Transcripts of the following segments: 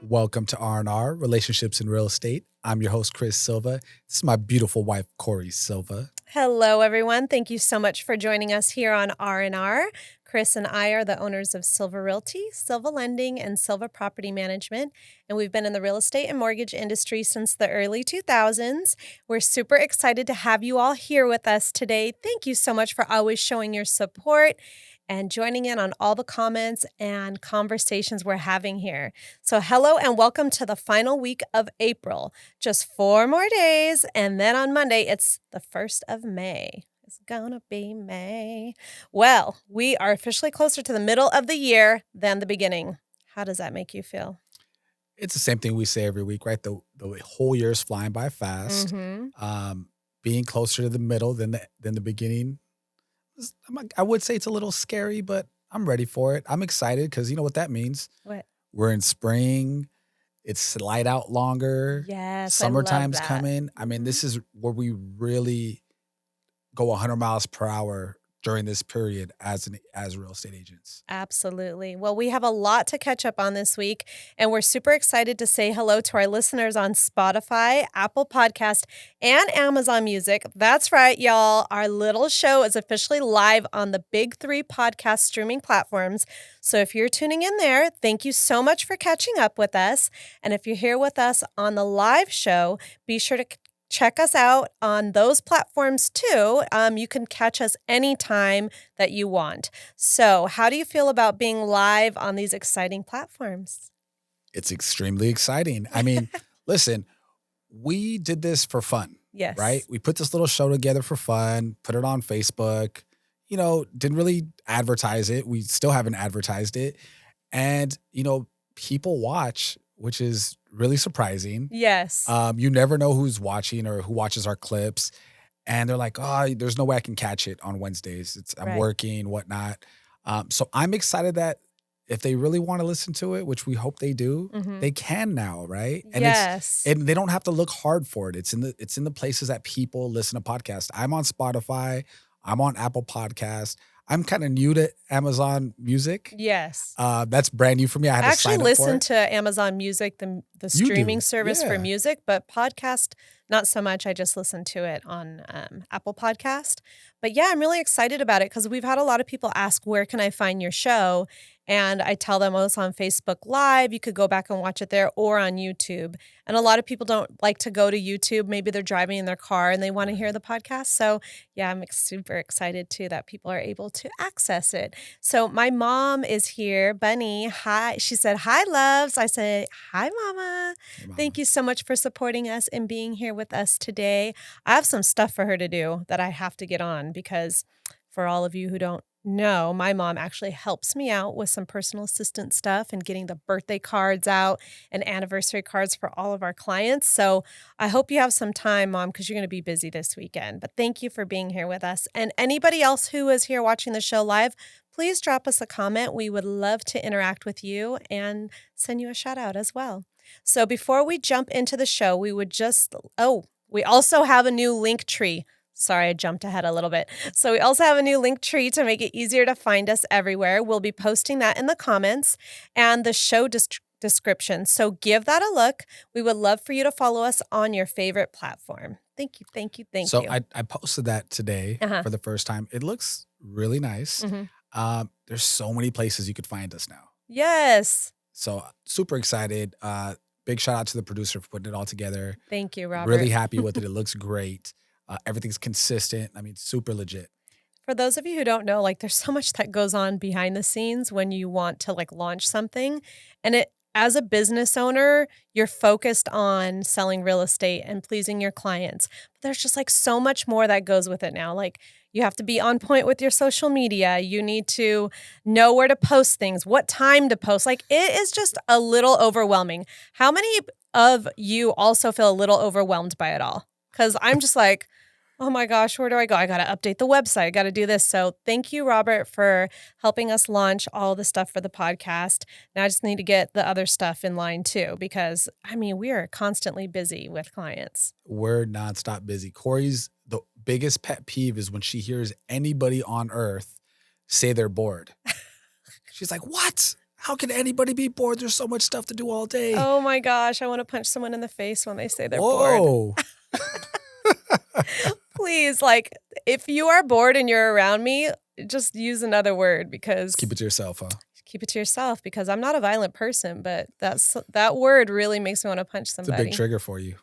Welcome to R&R, Relationships in Real Estate. I'm your host, Chris Silva. This is my beautiful wife, Cori Silva. Hello, everyone. Thank you so much for joining us here on R&R. Chris and I are the owners of Silva Realty, Silva Lending, and Silva Property Management, and we've been in the real estate and mortgage industry since the early 2000s. We're super excited to have you all here with us today. Thank you so much for always showing your support and joining in on all the comments and conversations we're having here. So hello and welcome to the final week of April. Just 4 more days, and then on Monday, it's the 1st of May. It's gonna be May. Well, we are officially closer to the middle of the year than the beginning. How does that make you feel? It's the same thing we say every week, right? The whole year is flying by fast. Being closer to the middle than the beginning, I would say it's a little scary, but I'm ready for it. I'm excited because you know what that means. What? We're in spring. It's light out longer. Yes, Summertime's I love that. coming. I mean, this is where we really go 100 miles per hour during this period as real estate agents. Absolutely. Well, we have a lot to catch up on this week, and we're super excited to say hello to our listeners on Spotify, Apple Podcast, and Amazon Music. That's right, y'all. Our little show is officially live on the big 3 podcast streaming platforms. So if you're tuning in there, thank you so much for catching up with us. And if you're here with us on the live show, be sure to check us out on those platforms too. You can catch us anytime that you want. So how do you feel about being live on these exciting platforms? It's extremely exciting. I mean, listen, we did this for fun. Yes. Right? We put this little show together for fun, put it on Facebook, didn't really advertise it. We still haven't advertised it. And, people watch, which is really surprising. Yes. You never know who's watching or who watches our clips. And they're like, oh, there's no way I can catch it on Wednesdays. I'm working, whatnot. So I'm excited that if they really want to listen to it, which we hope they do, they can now, right? And and they don't have to look hard for it. It's in the places that people listen to podcasts. I'm on Spotify. I'm on Apple Podcasts. I'm kind of new to Amazon Music. Yes. That's brand new for me. I had to sign up for it. Actually listen to Amazon Music, the streaming service for music, but podcast, not so much. I just listen to it on Apple Podcast. But yeah, I'm really excited about it because we've had a lot of people ask, where can I find your show? And I tell them, it's on Facebook Live. You could go back and watch it there or on YouTube. And a lot of people don't like to go to YouTube. Maybe they're driving in their car and they want to hear the podcast. So yeah, I'm super excited too that people are able to access it. So my mom is here. Bunny, hi. She said, hi, loves. I said, hi, Mama. Hey, Mama. Thank you so much for supporting us and being here with us today. I have some stuff for her to do that I have to get on because for all of you who don't know, my mom actually helps me out with some personal assistant stuff and getting the birthday cards out and anniversary cards for all of our clients. So I hope you have some time, Mom, because you're going to be busy this weekend. But thank you for being here with us. And anybody else who is here watching the show live, please drop us a comment. We would love to interact with you and send you a shout out as well. So before we jump into the show, we also have a new link tree. Sorry, I jumped ahead a little bit. So we also have a new link tree to make it easier to find us everywhere. We'll be posting that in the comments and the show description. So give that a look. We would love for you to follow us on your favorite platform. Thank you, thank you, thank you. So I posted that today for the first time. It looks really nice. There's so many places you could find us now. Yes. So super excited. Big shout out to the producer for putting it all together. Thank you, Robert. Really happy with it. It looks great. Everything's consistent. I mean, super legit. For those of you who don't know, there's so much that goes on behind the scenes when you want to launch something. And as a business owner, you're focused on selling real estate and pleasing your clients. But there's just so much more that goes with it now. You have to be on point with your social media. You need to know where to post things, what time to post. It is just a little overwhelming. How many of you also feel a little overwhelmed by it all? Because I'm just oh my gosh, where do I go? I got to update the website. I got to do this. So thank you, Robert, for helping us launch all the stuff for the podcast. Now I just need to get the other stuff in line too, because we are constantly busy with clients. We're nonstop busy. Cori's the biggest pet peeve is when she hears anybody on earth say they're bored. She's like, what? How can anybody be bored? There's so much stuff to do all day. Oh my gosh, I want to punch someone in the face when they say they're bored. Whoa. Please, like, if you are bored and you're around me, just use another word because Keep it to yourself, huh? keep it to yourself because I'm not a violent person, but that word really makes me want to punch It's a somebody. big trigger for you.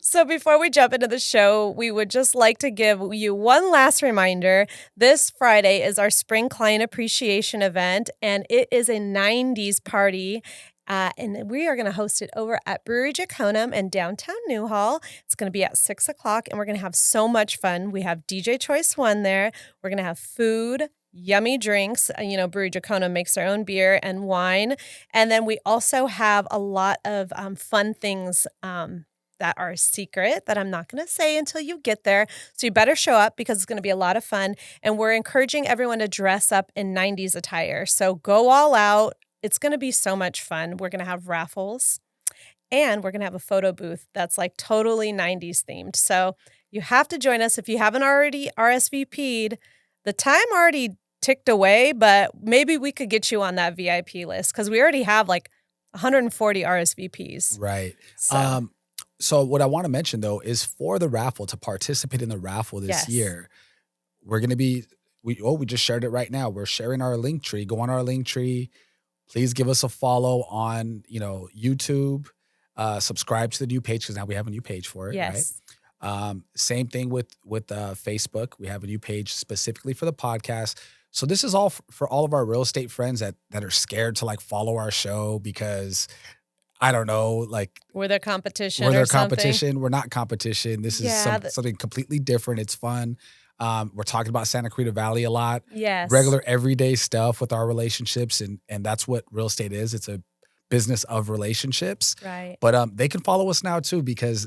So before we jump into the show, we would just like to give you one last reminder. This Friday is our Spring Client Appreciation event, and it is a 90s party. And we are going to host it over at Brewery Jaconum in downtown Newhall. It's going to be at 6 o'clock, and we're going to have so much fun. We have DJ Choice One there. We're going to have food, yummy drinks. Brewery Jaconum makes their own beer and wine. And then we also have a lot of fun things that are a secret that I'm not going to say until you get there. So you better show up because it's going to be a lot of fun. And we're encouraging everyone to dress up in 90s attire. So go all out. It's going to be so much fun. We're going to have raffles and we're going to have a photo booth that's like totally 90s themed. So you have to join us if you haven't already RSVP'd. The time already ticked away, but maybe we could get you on that VIP list because we already have like 140 RSVPs. Right. So what I want to mention, though, is for the raffle, to participate in the raffle this year, we're going to be, we just shared it right now. We're sharing our link tree. Go on our link tree. Please give us a follow on, YouTube. Subscribe to the new page because now we have a new page for it, right? Same thing with Facebook. We have a new page specifically for the podcast. So this is all for all of our real estate friends that are scared to like follow our show because I don't know, like we're their competition. We're not competition. This is something completely different. It's fun. We're talking about Santa Clarita Valley a lot. Yes. Regular everyday stuff with our relationships. And that's what real estate is. It's a business of relationships. Right. But they can follow us now too because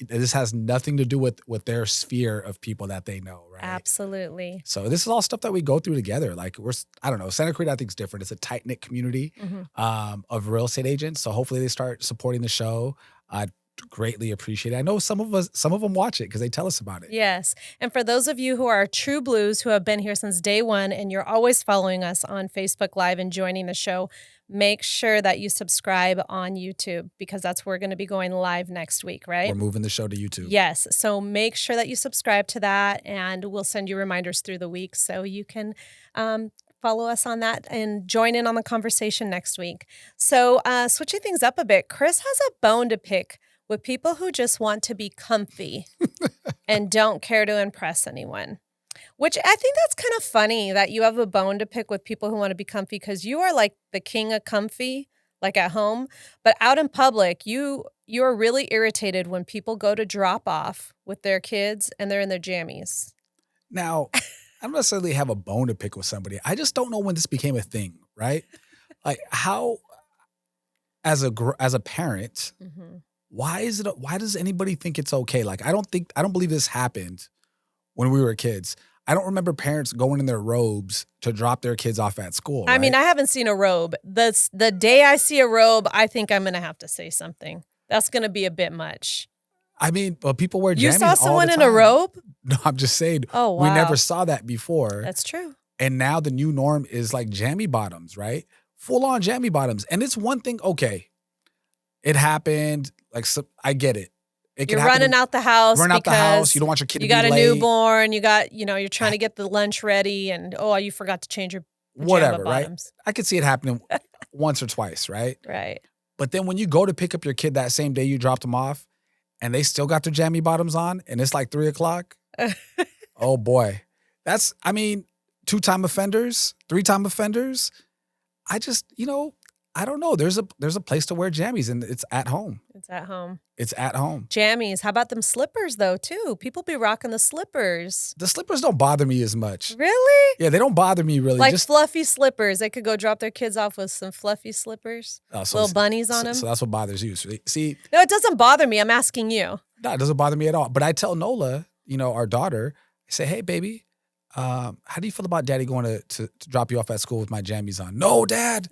this has nothing to do with their sphere of people that they know, right? Absolutely. So this is all stuff that we go through together. Like I don't know, Santa Clarita I think is different. It's a tight-knit community of real estate agents. So hopefully they start supporting the show. I'd greatly appreciate it. I know some of them watch it because they tell us about it. Yes. And for those of you who are true blues who have been here since day one and you're always following us on Facebook Live and joining the show, make sure that you subscribe on YouTube because that's where we're going to be going live next week, right? We're moving the show to YouTube. Yes. So make sure that you subscribe to that and we'll send you reminders through the week so you can follow us on that and join in on the conversation next week. So switching things up a bit, Chris has a bone to pick with people who just want to be comfy and don't care to impress anyone. Which I think that's kind of funny that you have a bone to pick with people who want to be comfy because you are like the king of comfy, like at home. But out in public, you're really irritated when people go to drop off with their kids and they're in their jammies. Now, I don't necessarily have a bone to pick with somebody. I just don't know when this became a thing, right? Like how, as a parent, why does anybody think it's okay? Like I don't believe this happened when we were kids. I don't remember parents going in their robes to drop their kids off at school. I mean, I haven't seen a robe. The day I see a robe, I think I'm going to have to say something. That's going to be a bit much. I mean, well, people wear jammies You saw someone all the in a robe? No, I'm just saying. Oh, wow. We never saw that before. That's true. And now the new norm is like jammy bottoms, right? Full on jammy bottoms. And it's one thing, okay, it happened. Like, so, I get it. You're running out the house. Run out the house. You don't want your kid to be late. You got a newborn. You got, you're trying to get the lunch ready and, you forgot to change your pajama bottoms. Right? I could see it happening once or twice, right? Right. But then when you go to pick up your kid that same day you dropped them off and they still got their jammy bottoms on and it's like 3:00. Oh boy. That's, two-time offenders, 3-time offenders. I just, I don't know. There's a place to wear jammies and it's at home. It's at home. It's at home. Jammies. How about them slippers though too? People be rocking the slippers. The slippers don't bother me as much. Really? Yeah, they don't bother me really. Like fluffy slippers. They could go drop their kids off with some fluffy slippers. Little bunnies on them. So that's what bothers you. See? No, it doesn't bother me. I'm asking you. No, it doesn't bother me at all. But I tell Nola, our daughter, I say, hey, baby, how do you feel about daddy going to drop you off at school with my jammies on? No, dad.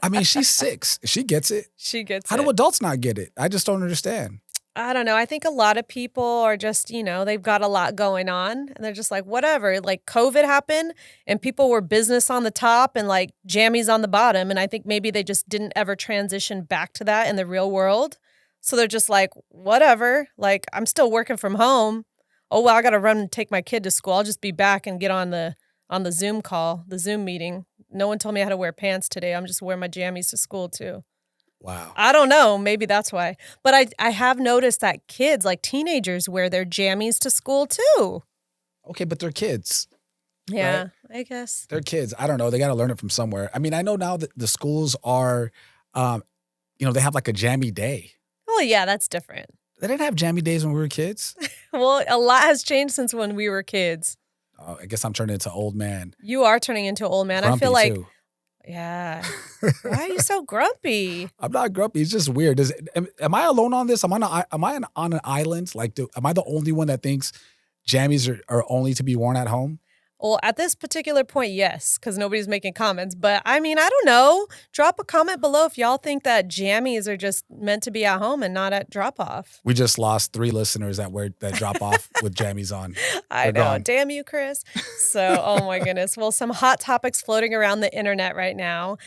I mean, she's 6. She gets it. She gets it. How do adults not get it? I just don't understand. I don't know. I think a lot of people are just, they've got a lot going on and they're just like, whatever. Like COVID happened and people were business on the top and like jammies on the bottom. And I think maybe they just didn't ever transition back to that in the real world. So they're just like, whatever. Like, I'm still working from home. Oh, well, I got to run and take my kid to school. I'll just be back and get on the Zoom call, the Zoom meeting. No one told me how to wear pants today. I'm just wearing my jammies to school too. Wow. I don't know. Maybe that's why. But I have noticed that kids, like teenagers, wear their jammies to school too. Okay, but they're kids. Yeah, right? I guess. They're kids. I don't know. They got to learn it from somewhere. I mean, I know now that the schools are, they have like a jammy day. Well, yeah, that's different. They didn't have jammy days when we were kids. Well, a lot has changed since when we were kids. Oh, I guess I'm turning into old man. You are turning into an old man. Grumpy I feel like, too. yeah. Why are you so grumpy? I'm not grumpy. It's just weird. Am I alone on this? Am I on an island? Like, am I the only one that thinks jammies are only to be worn at home? Well, at this particular point, yes, because nobody's making comments. But I mean, I don't know. Drop a comment below if y'all think that jammies are just meant to be at home and not at drop off. We just lost 3 listeners that drop off with jammies on. I They're know. gone. Damn you, Chris. So, oh my goodness. Well, some hot topics floating around the internet right now.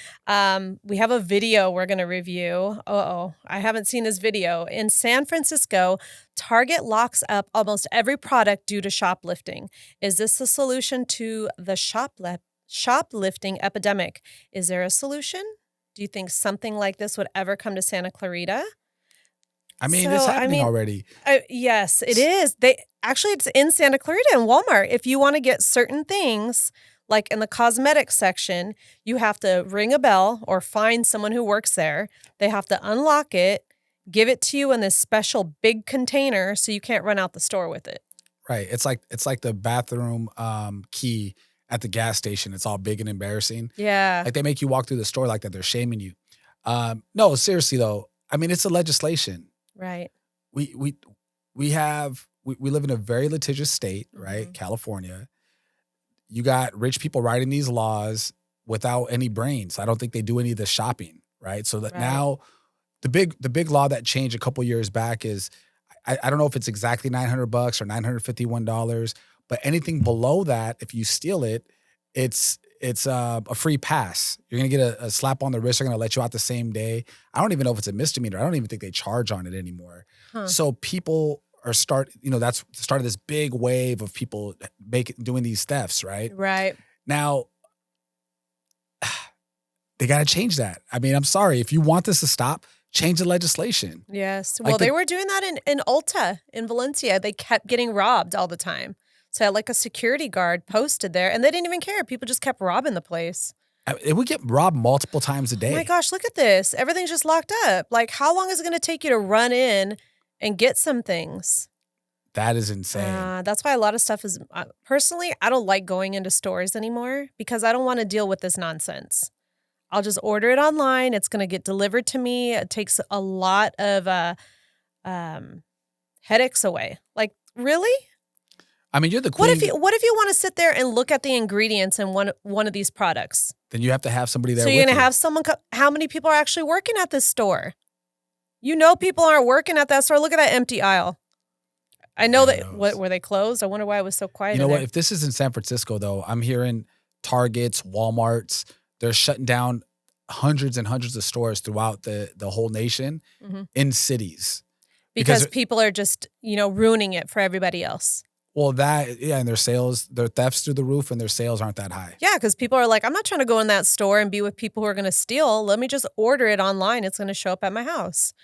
We have a video we're going to review. I haven't seen this video. In San Francisco, Target locks up almost every product due to shoplifting. Is this the solution to the shoplifting epidemic? Is there a solution? Do you think something like this would ever come to Santa Clarita? I mean, it's happening already. Yes, it is. It's in Santa Clarita in Walmart. If you want to get certain things, like in the cosmetics section, you have to ring a bell or find someone who works there. They have to unlock it, give it to you in this special big container so you can't run out the store with it. Right. It's like the bathroom key at the gas station. It's all big and embarrassing. Yeah. Like they make you walk through the store like that. They're shaming you. No, seriously though. I mean, it's a legislation. Right. We live in a very litigious state, right? Mm-hmm. California. You got rich people writing these laws without any brains. I don't think they do any of the shopping, right? So that now the big law that changed a couple years back is I don't know if it's exactly $900 or $951, but anything below that, if you steal it, it's a free pass. You're going to get a slap on the wrist. They're going to let you out the same day. I don't even know if it's a misdemeanor. I don't even think they charge on it anymore. Huh. So people are that's started this big wave of people doing these thefts, right? Right. Now, they got to change that. I mean, I'm sorry. If you want this to stop, change the legislation. Yes. Well, they were doing that in Ulta in Valencia. They kept getting robbed all the time. So like a security guard posted there and they didn't even care. People just kept robbing the place. It would get robbed multiple times a day. Oh my gosh, look at this. Everything's just locked up. Like, how long is it going to take you to run in and get some things? That is insane. That's why a lot of stuff is, personally, I don't like going into stores anymore because I don't want to deal with this nonsense. I'll just order it online. It's going to get delivered to me. It takes a lot of headaches away. Like, really? I mean, you're the queen. What if you want to sit there and look at the ingredients in one of these products? Then you have to have somebody there. So you're going to have someone. How many people are actually working at this store? People aren't working at that store. Look at that empty aisle. I know that. What were they closed? I wonder why it was so quiet. You know what? If this is in San Francisco, though, I'm hearing Targets, Walmarts. They're shutting down hundreds and hundreds of stores throughout the whole nation in cities because people are just ruining it for everybody else. Well, and their thefts through the roof and their sales aren't that high. Yeah, because people are like, I'm not trying to go in that store and be with people who are going to steal. Let me just order it online. It's going to show up at my house.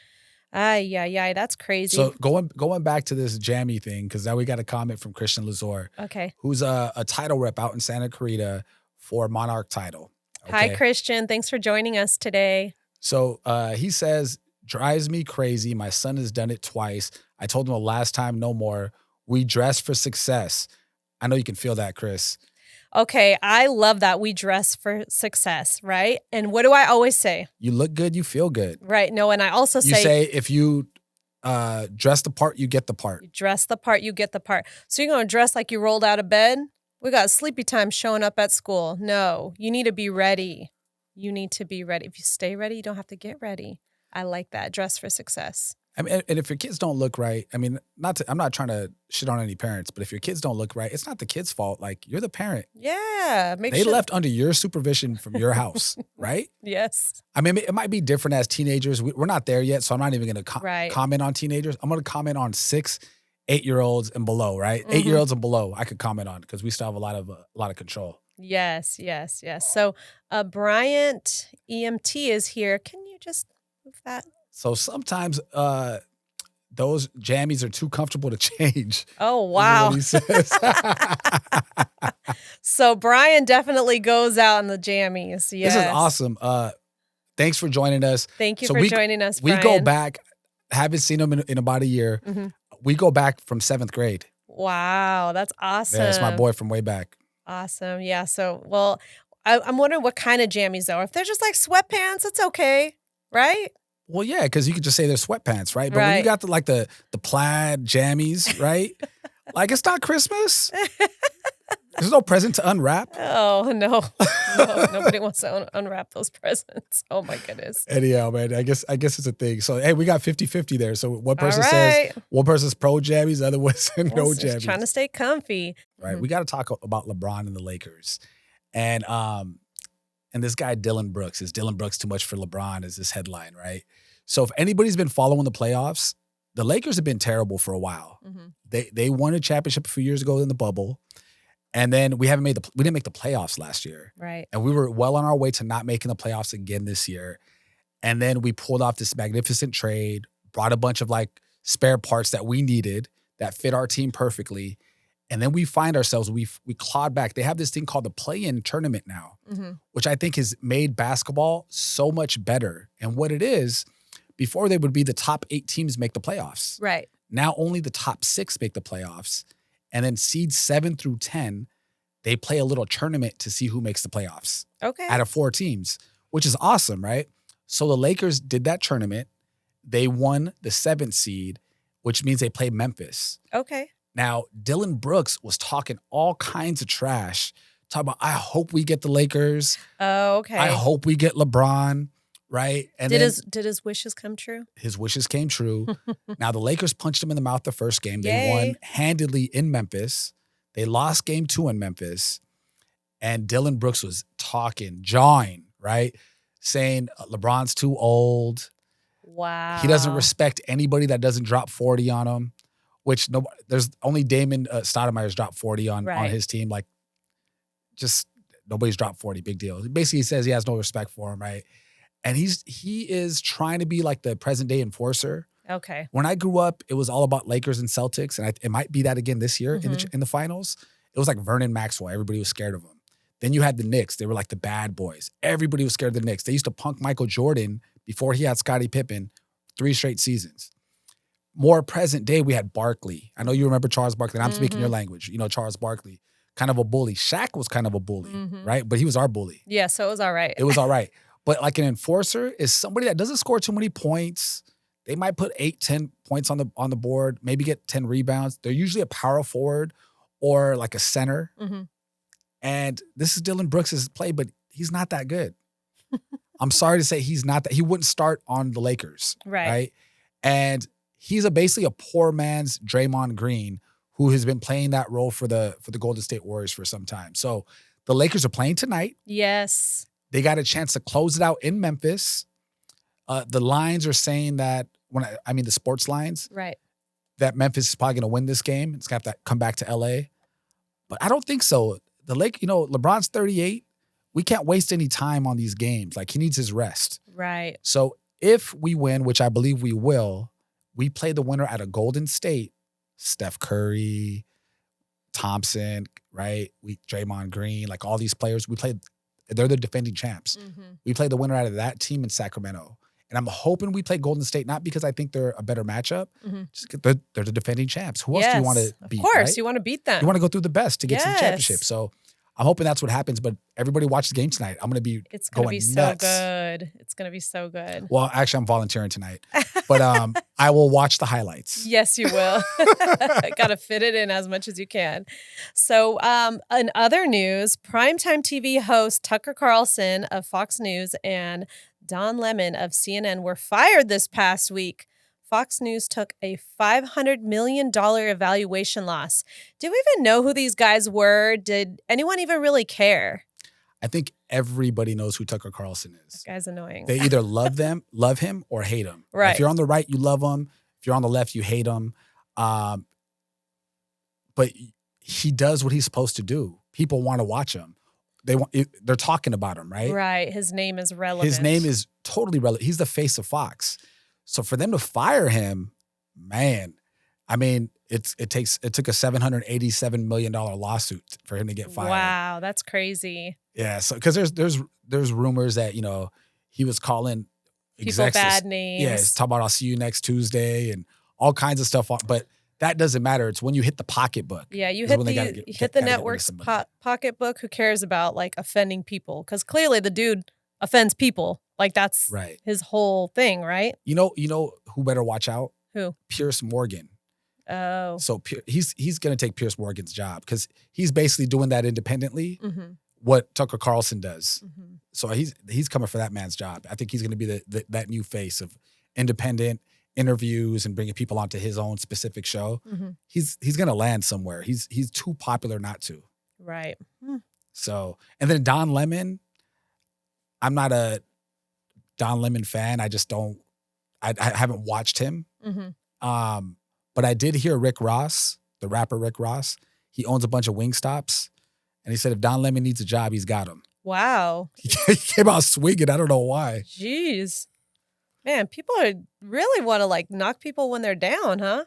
Yeah, that's crazy. So going back to this jammy thing, because now we got a comment from Christian Lazor. Okay. Who's a title rep out in Santa Clarita for Monarch Title. Okay? Hi, Christian. Thanks for joining us today. So he says, drives me crazy. My son has done it twice. I told him the last time, no more. We dress for success. I know you can feel that, Chris. Okay, I love that. We dress for success, right? And what do I always say? You look good, you feel good. Right. No, and I also say... You say if you dress the part, you get the part. You dress the part, you get the part. So you're going to dress like you rolled out of bed? We got sleepy time showing up at school. No, you need to be ready. You need to be ready. If you stay ready, you don't have to get ready. I like that. Dress for success. I mean, and if your kids don't look right, I mean, I'm not trying to shit on any parents, but if your kids don't look right, it's not the kid's fault. Like, you're the parent. Yeah. They left under your supervision from your house, right? Yes. I mean, it might be different as teenagers. We're not there yet, so I'm not even going to comment on teenagers. I'm going to comment on 6, 8-year-olds and below, right? 8-year-olds and below, I could comment on because we still have a lot of control. Yes. So, Bryant EMT is here. Can you just move that? So sometimes those jammies are too comfortable to change. Oh, wow. Is what he says. So Brian definitely goes out in the jammies. Yes. This is awesome. Thanks for joining us. Thank you for joining us, Brian. We go back, haven't seen him in about a year. We go back from 7th grade. Wow, that's awesome. Yeah, it's my boy from way back. Awesome. Yeah, so, well, I'm wondering what kind of jammies, though. If they're just like sweatpants, it's okay, right? Well, yeah, because you could just say they're sweatpants, right? But when you got the plaid jammies, right? Like, it's not Christmas. There's no present to unwrap. Oh, no. Nobody wants to unwrap those presents. Oh, my goodness. Anyhow, man, I guess it's a thing. So, hey, we got 50-50 there. So one person says, one person's pro jammies, the other one says no jammies. Trying to stay comfy. Right. We got to talk about LeBron and the Lakers. And this guy, Dillon Brooks. Is Dillon Brooks too much for LeBron is this headline, right? So if anybody's been following the playoffs, the Lakers have been terrible for a while. They won a championship a few years ago in the bubble. And then we didn't make the playoffs last year. Right. And we were well on our way to not making the playoffs again this year. And then we pulled off this magnificent trade, brought a bunch of like spare parts that we needed that fit our team perfectly. And then we find ourselves, we clawed back. They have this thing called the play-in tournament now, which I think has made basketball so much better. And what it is, before they would be the top 8 teams make the playoffs. Right. Now only the top 6 make the playoffs. And then seeds 7 through 10, they play a little tournament to see who makes the playoffs. Okay. Out of 4 teams, which is awesome, right? So the Lakers did that tournament. They won the 7th seed, which means they play Memphis. Okay. Now, Dillon Brooks was talking all kinds of trash, talking about, I hope we get the Lakers. Oh, okay. I hope we get LeBron, right? And did his wishes come true? His wishes came true. Now, the Lakers punched him in the mouth the first game. They Yay. won handedly in Memphis. They lost game 2 in Memphis. And Dillon Brooks was jawing, right? Saying LeBron's too old. Wow. He doesn't respect anybody that doesn't drop 40 on him, which there's only Damon Stoudemire's dropped 40 on his team. Like, just nobody's dropped 40. Big deal. Basically, he says he has no respect for him, right? And he is trying to be like the present day enforcer. Okay. When I grew up, it was all about Lakers and Celtics, and it might be that again this year in the finals. It was like Vernon Maxwell. Everybody was scared of him. Then you had the Knicks. They were like the bad boys. Everybody was scared of the Knicks. They used to punk Michael Jordan before he had Scottie Pippen 3 straight seasons. More present day, we had Barkley. I know you remember Charles Barkley. And I'm speaking your language. You know, Charles Barkley, kind of a bully. Shaq was kind of a bully, right? But he was our bully. Yeah, so it was all right. It was all right. But like an enforcer is somebody that doesn't score too many points. They might put 8, 10 points on the board, maybe get 10 rebounds. They're usually a power forward or like a center. And this is Dillon Brooks' play, but he's not that good. I'm sorry to say he's not that. He wouldn't start on the Lakers, right? And he's basically a poor man's Draymond Green who has been playing that role for the Golden State Warriors for some time. So the Lakers are playing tonight. Yes. They got a chance to close it out in Memphis. The lines are saying that the sports lines, right, that Memphis is probably going to win this game. It's going to have to come back to LA. But I don't think so. LeBron's 38. We can't waste any time on these games. Like, he needs his rest. Right. So if we win, which I believe we will, we play the winner at a Golden State. Steph Curry, Thompson, right? Draymond Green, like all these players. They're the defending champs. We play the winner out of that team in Sacramento. And I'm hoping we play Golden State, not because I think they're a better matchup. Just they're the defending champs. Who else do you want to beat? Of course, right? You want to beat them. You want to go through the best to get to the championship. So I'm hoping that's what happens. But everybody watch the game tonight. I'm going to be It's going to be nuts. so good. It's going to be so good. Well, actually, I'm volunteering tonight. But I will watch the highlights. Yes, you will. Got to fit it in as much as you can. So in other news, primetime TV host Tucker Carlson of Fox News and Don Lemon of CNN were fired this past week Fox News took a $500 million evaluation loss. Do we even know who these guys were? Did anyone even really care? I think everybody knows who Tucker Carlson is. That guy's annoying. They either love him, or hate him. Right. If you're on the right, you love him. If you're on the left, you hate him. But he does what he's supposed to do. People want to watch him. They're talking about him, right? Right. His name is relevant. His name is totally relevant. He's the face of Fox. So for them to fire him, man, I mean, it took a $787 million lawsuit for him to get fired. Wow, that's crazy. Yeah, so because there's rumors that he was calling people bad names. Yeah, he's talking about I'll see you next Tuesday and all kinds of stuff. But that doesn't matter. It's when you hit the pocketbook. Yeah, you hit the network's pocketbook. Who cares about like offending people? Because clearly the dude offends people. Like that's right. His whole thing, right? You know who better watch out? Who? Piers Morgan. Oh. So he's going to take Piers Morgan's job because he's basically doing that independently. What Tucker Carlson does. So he's coming for that man's job. I think he's going to be that new face of independent interviews and bringing people onto his own specific show. He's going to land somewhere. He's too popular not to. Right. So, and then Don Lemon, I'm not a Don Lemon fan. I just don't. I haven't watched him. But I did hear Rick Ross, the rapper Rick Ross. He owns a bunch of Wingstops. And he said if Don Lemon needs a job, he's got him. Wow. He came out swinging. I don't know why. Jeez. Man, people really want to like knock people when they're down, huh?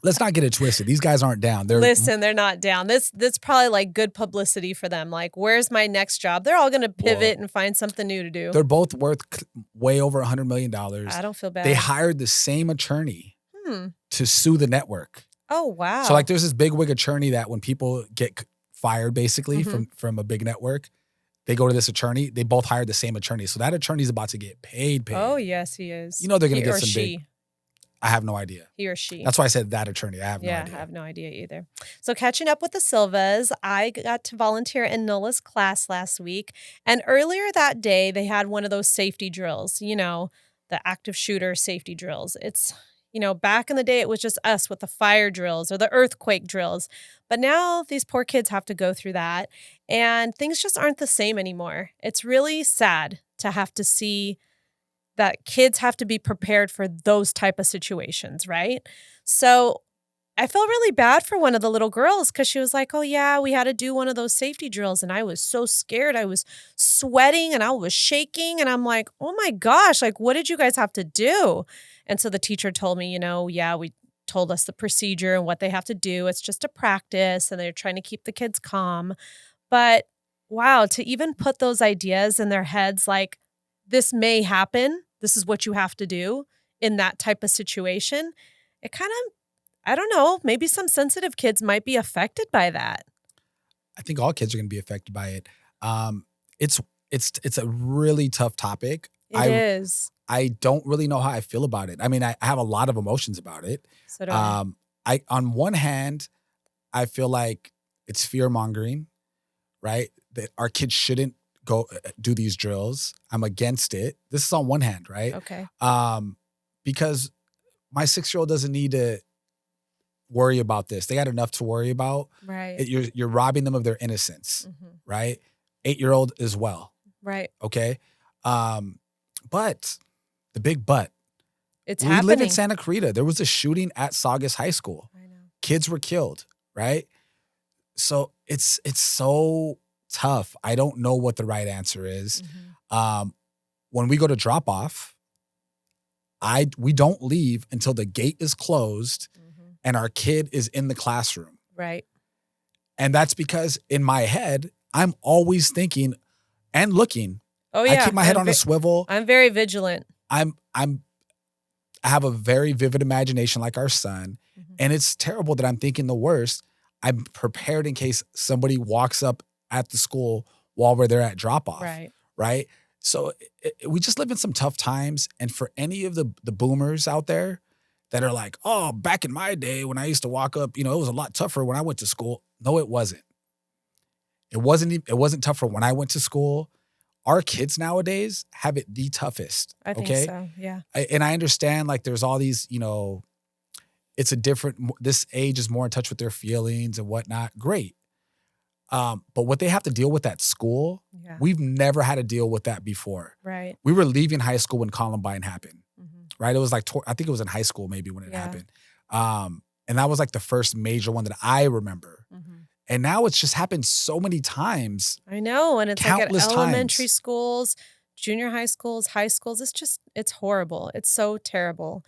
Let's not get it twisted. These guys aren't down. Listen, they're not down. That's probably like good publicity for them. Like, where's my next job? They're all going to pivot and find something new to do. They're both worth way over $100 million. I don't feel bad. They hired the same attorney to sue the network. Oh, wow. So like there's this big wig attorney that when people get fired basically from a big network, they go to this attorney. They both hired the same attorney. So that attorney's about to get paid. Oh, yes, he is. You know they're going to get some she. big. I have no idea. He or she. That's why I said that attorney. I have no idea. Yeah, I have no idea either. So catching up with the Silvas, I got to volunteer in Nola's class last week. And earlier that day, they had one of those safety drills, the active shooter safety drills. It's, back in the day, it was just us with the fire drills or the earthquake drills. But now these poor kids have to go through that. And things just aren't the same anymore. It's really sad to have to see that kids have to be prepared for those type of situations, right? So I felt really bad for one of the little girls because she was like, oh yeah, we had to do one of those safety drills. And I was so scared. I was sweating and I was shaking. And I'm like, oh my gosh, like what did you guys have to do? And so the teacher told me, we told us the procedure and what they have to do. It's just a practice and they're trying to keep the kids calm. But wow, to even put those ideas in their heads, like this may happen. This is what you have to do in that type of situation. It kind of, I don't know, maybe some sensitive kids might be affected by that. I think all kids are going to be affected by it. It's a really tough topic. It is. I don't really know how I feel about it. I mean, I have a lot of emotions about it. So do I. On one hand, I feel like it's fear mongering, right? That our kids shouldn't go do these drills. I'm against it. This is on one hand, right? Okay. Because my 6-year-old doesn't need to worry about this. They got enough to worry about. Right. You're robbing them of their innocence, right? 8-year-old as well. Right. Okay. But the big but. It's we happening. live in Santa Clarita. There was a shooting at Saugus High School. I know. Kids were killed, right? So it's so tough. I don't know what the right answer is. When we go to drop off, we don't leave until the gate is closed and our kid is in the classroom. Right. And that's because in my head, I'm always thinking and looking. Oh yeah. I keep my head on a swivel. I'm very vigilant. I have a very vivid imagination like our son. And it's terrible that I'm thinking the worst. I'm prepared in case somebody walks up at the school while we're there at drop off. Right. So we just live in some tough times. And for any of the boomers out there that are like, oh, back in my day when I used to walk up, it was a lot tougher when I went to school. No, it wasn't. It wasn't tougher when I went to school our kids nowadays have it the toughest. I think Okay. so. Yeah. And I understand like there's all these, it's a different, this age is more in touch with their feelings and whatnot. Great. But what they have to deal with at school, Yeah. we've never had to deal with that before. Right. We were leaving high school when Columbine happened, right? It was like, I think it was in high school maybe when it happened. And that was like the first major one that I remember. And now it's just happened so many times. I know. And it's Countless like at elementary times. schools, junior high schools, high schools. It's horrible. It's so terrible.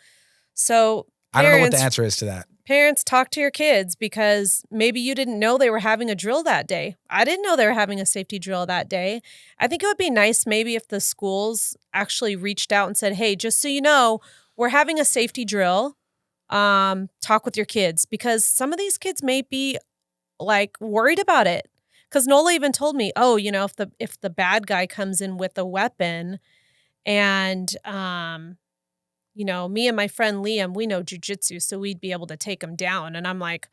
So I don't know what the answer is to that. Parents, talk to your kids because maybe you didn't know they were having a drill that day. I didn't know they were having a safety drill that day. I think it would be nice maybe if the schools actually reached out and said, hey, just so you know, we're having a safety drill. Talk with your kids because some of these kids may be like worried about it. Because Nola even told me, oh, if the bad guy comes in with a weapon and me and my friend Liam, we know jujitsu, so we'd be able to take him down. And I'm like,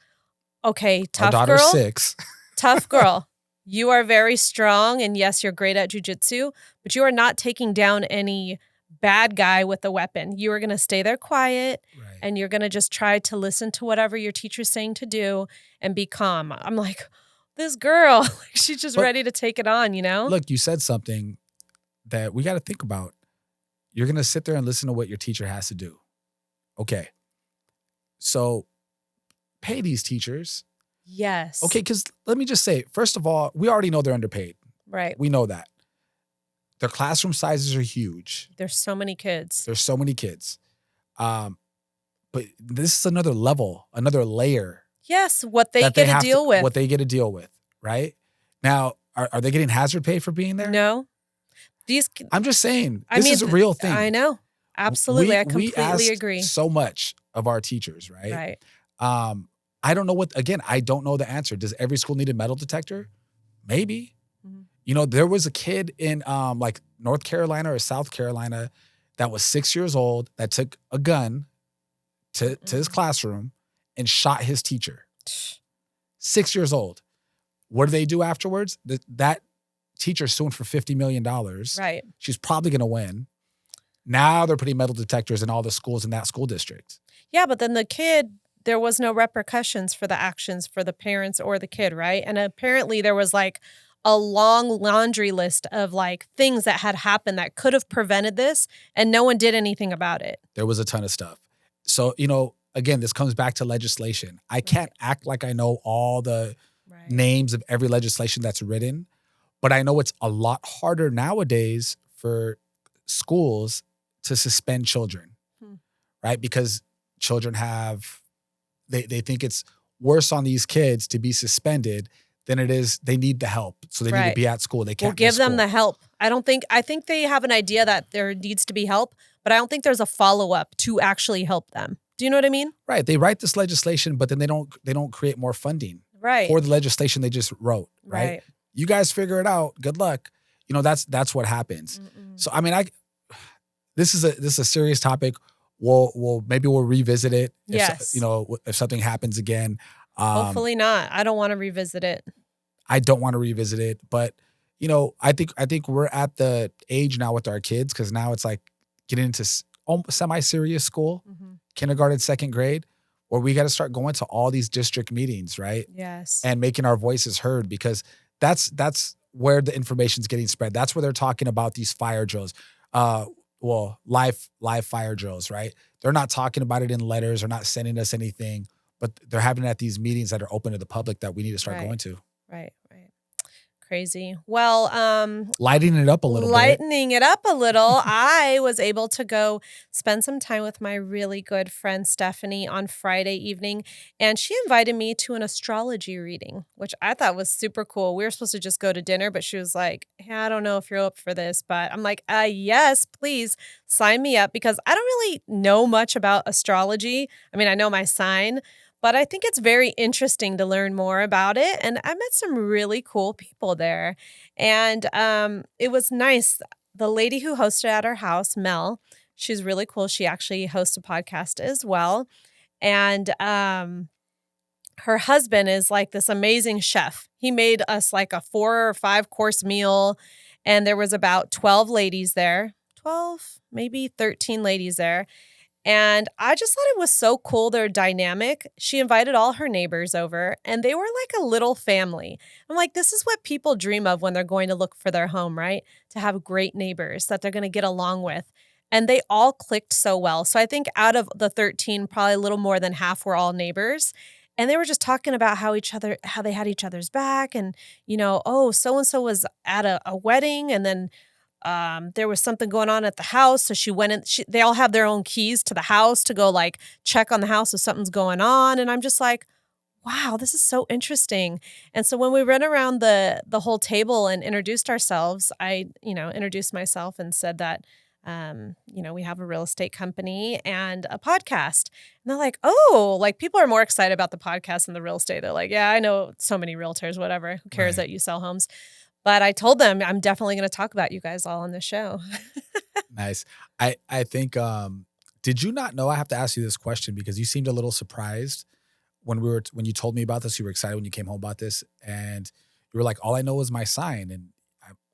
okay, tough Our daughter's girl. 6. Tough girl. You are very strong, and yes, you're great at jujitsu, but you are not taking down any bad guy with a weapon. You are going to stay there quiet, and you're going to just try to listen to whatever your teacher's saying to do and be calm. I'm like, this girl, she's just ready to take it on, Look, you said something that we got to think about. You're going to sit there and listen to what your teacher has to do. Okay. So pay these teachers. Yes. Okay, because let me just say, first of all, we already know they're underpaid. Right. We know that. Their classroom sizes are huge. There's so many kids. But this is another level, another layer. Yes, what they get to deal with. What they get to deal with, right? Now, are they getting hazard pay for being there? No. I'm just saying, this is a real thing. I know. Absolutely. I completely agree. So much of our teachers, right? Right. I don't know I don't know the answer. Does every school need a metal detector? Maybe. There was a kid in like North Carolina or South Carolina that was 6 years old that took a gun to his classroom and shot his teacher. 6 years old. What do they do afterwards? That teacher's suing for $50 million. Right. She's probably going to win. Now they're putting metal detectors in all the schools in that school district. Yeah, but then the kid, there was no repercussions for the actions for the parents or the kid, right? And apparently there was like a long laundry list of like things that had happened that could have prevented this, and no one did anything about it. There was a ton of stuff. So, again, this comes back to legislation. I can't act like I know all the names of every legislation that's written, but I know it's a lot harder nowadays for schools to suspend children, right? Because children they think it's worse on these kids to be suspended than it is they need the help. So they need to be at school. They can't give them the help. I think they have an idea that there needs to be help, but I don't think there's a follow-up to actually help them. Do you know what I mean? Right. They write this legislation, but then they don't create more funding for the legislation they just wrote. Right. You guys figure it out. Good luck. That's what happens. So I mean, this is a serious topic. We'll revisit it. Yes. If something happens again. Hopefully not. I don't want to revisit it. I don't want to revisit it, but I think we're at the age now with our kids because now it's like getting into semi-serious school, kindergarten, second grade, where we got to start going to all these district meetings, right? Yes. And making our voices heard because that's where the information's getting spread. That's where they're talking about these fire drills. Live fire drills, right? They're not talking about it in letters. They're not sending us anything, but they're having it at these meetings that are open to the public that we need to start going to. Right. Crazy. Well, lightening it up a little. I was able to go spend some time with my really good friend Stephanie on Friday evening, and she invited me to an astrology reading, which I thought was super cool. We were supposed to just go to dinner, but she was like, hey, I don't know if you're up for this, but I'm like, yes, please sign me up because I don't really know much about astrology. I mean, I know my sign, but I think it's very interesting to learn more about it. And I met some really cool people there. And it was nice. The lady who hosted at our house, Mel, she's really cool. She actually hosts a podcast as well. And her husband is like this amazing chef. He made us like a 4 or 5 course meal. And there was about 12 ladies there, 12, maybe 13 ladies there. And I just thought it was so cool, their dynamic. She invited all her neighbors over, and they were like a little family. I'm like, this is what people dream of when they're going to look for their home, right? To have great neighbors that they're going to get along with. And they all clicked so well. So I think out of the 13, probably a little more than half were all neighbors. And they were just talking about how they had each other's back. And, oh, so-and-so was at a wedding, and then there was something going on at the house. So she went in, they all have their own keys to the house to go like check on the house if something's going on. And I'm just like, wow, this is so interesting. And so when we went around the whole table and introduced ourselves, I, introduced myself and said that, we have a real estate company and a podcast. And they're like, oh, like people are more excited about the podcast than the real estate. They're like, yeah, I know so many realtors, whatever. Who cares that you sell homes? But I told them I'm definitely going to talk about you guys all on the show. Nice. I think, did you not know? I have to ask you this question because you seemed a little surprised when you told me about this. You were excited when you came home about this, and you were like, all I know is my sign. And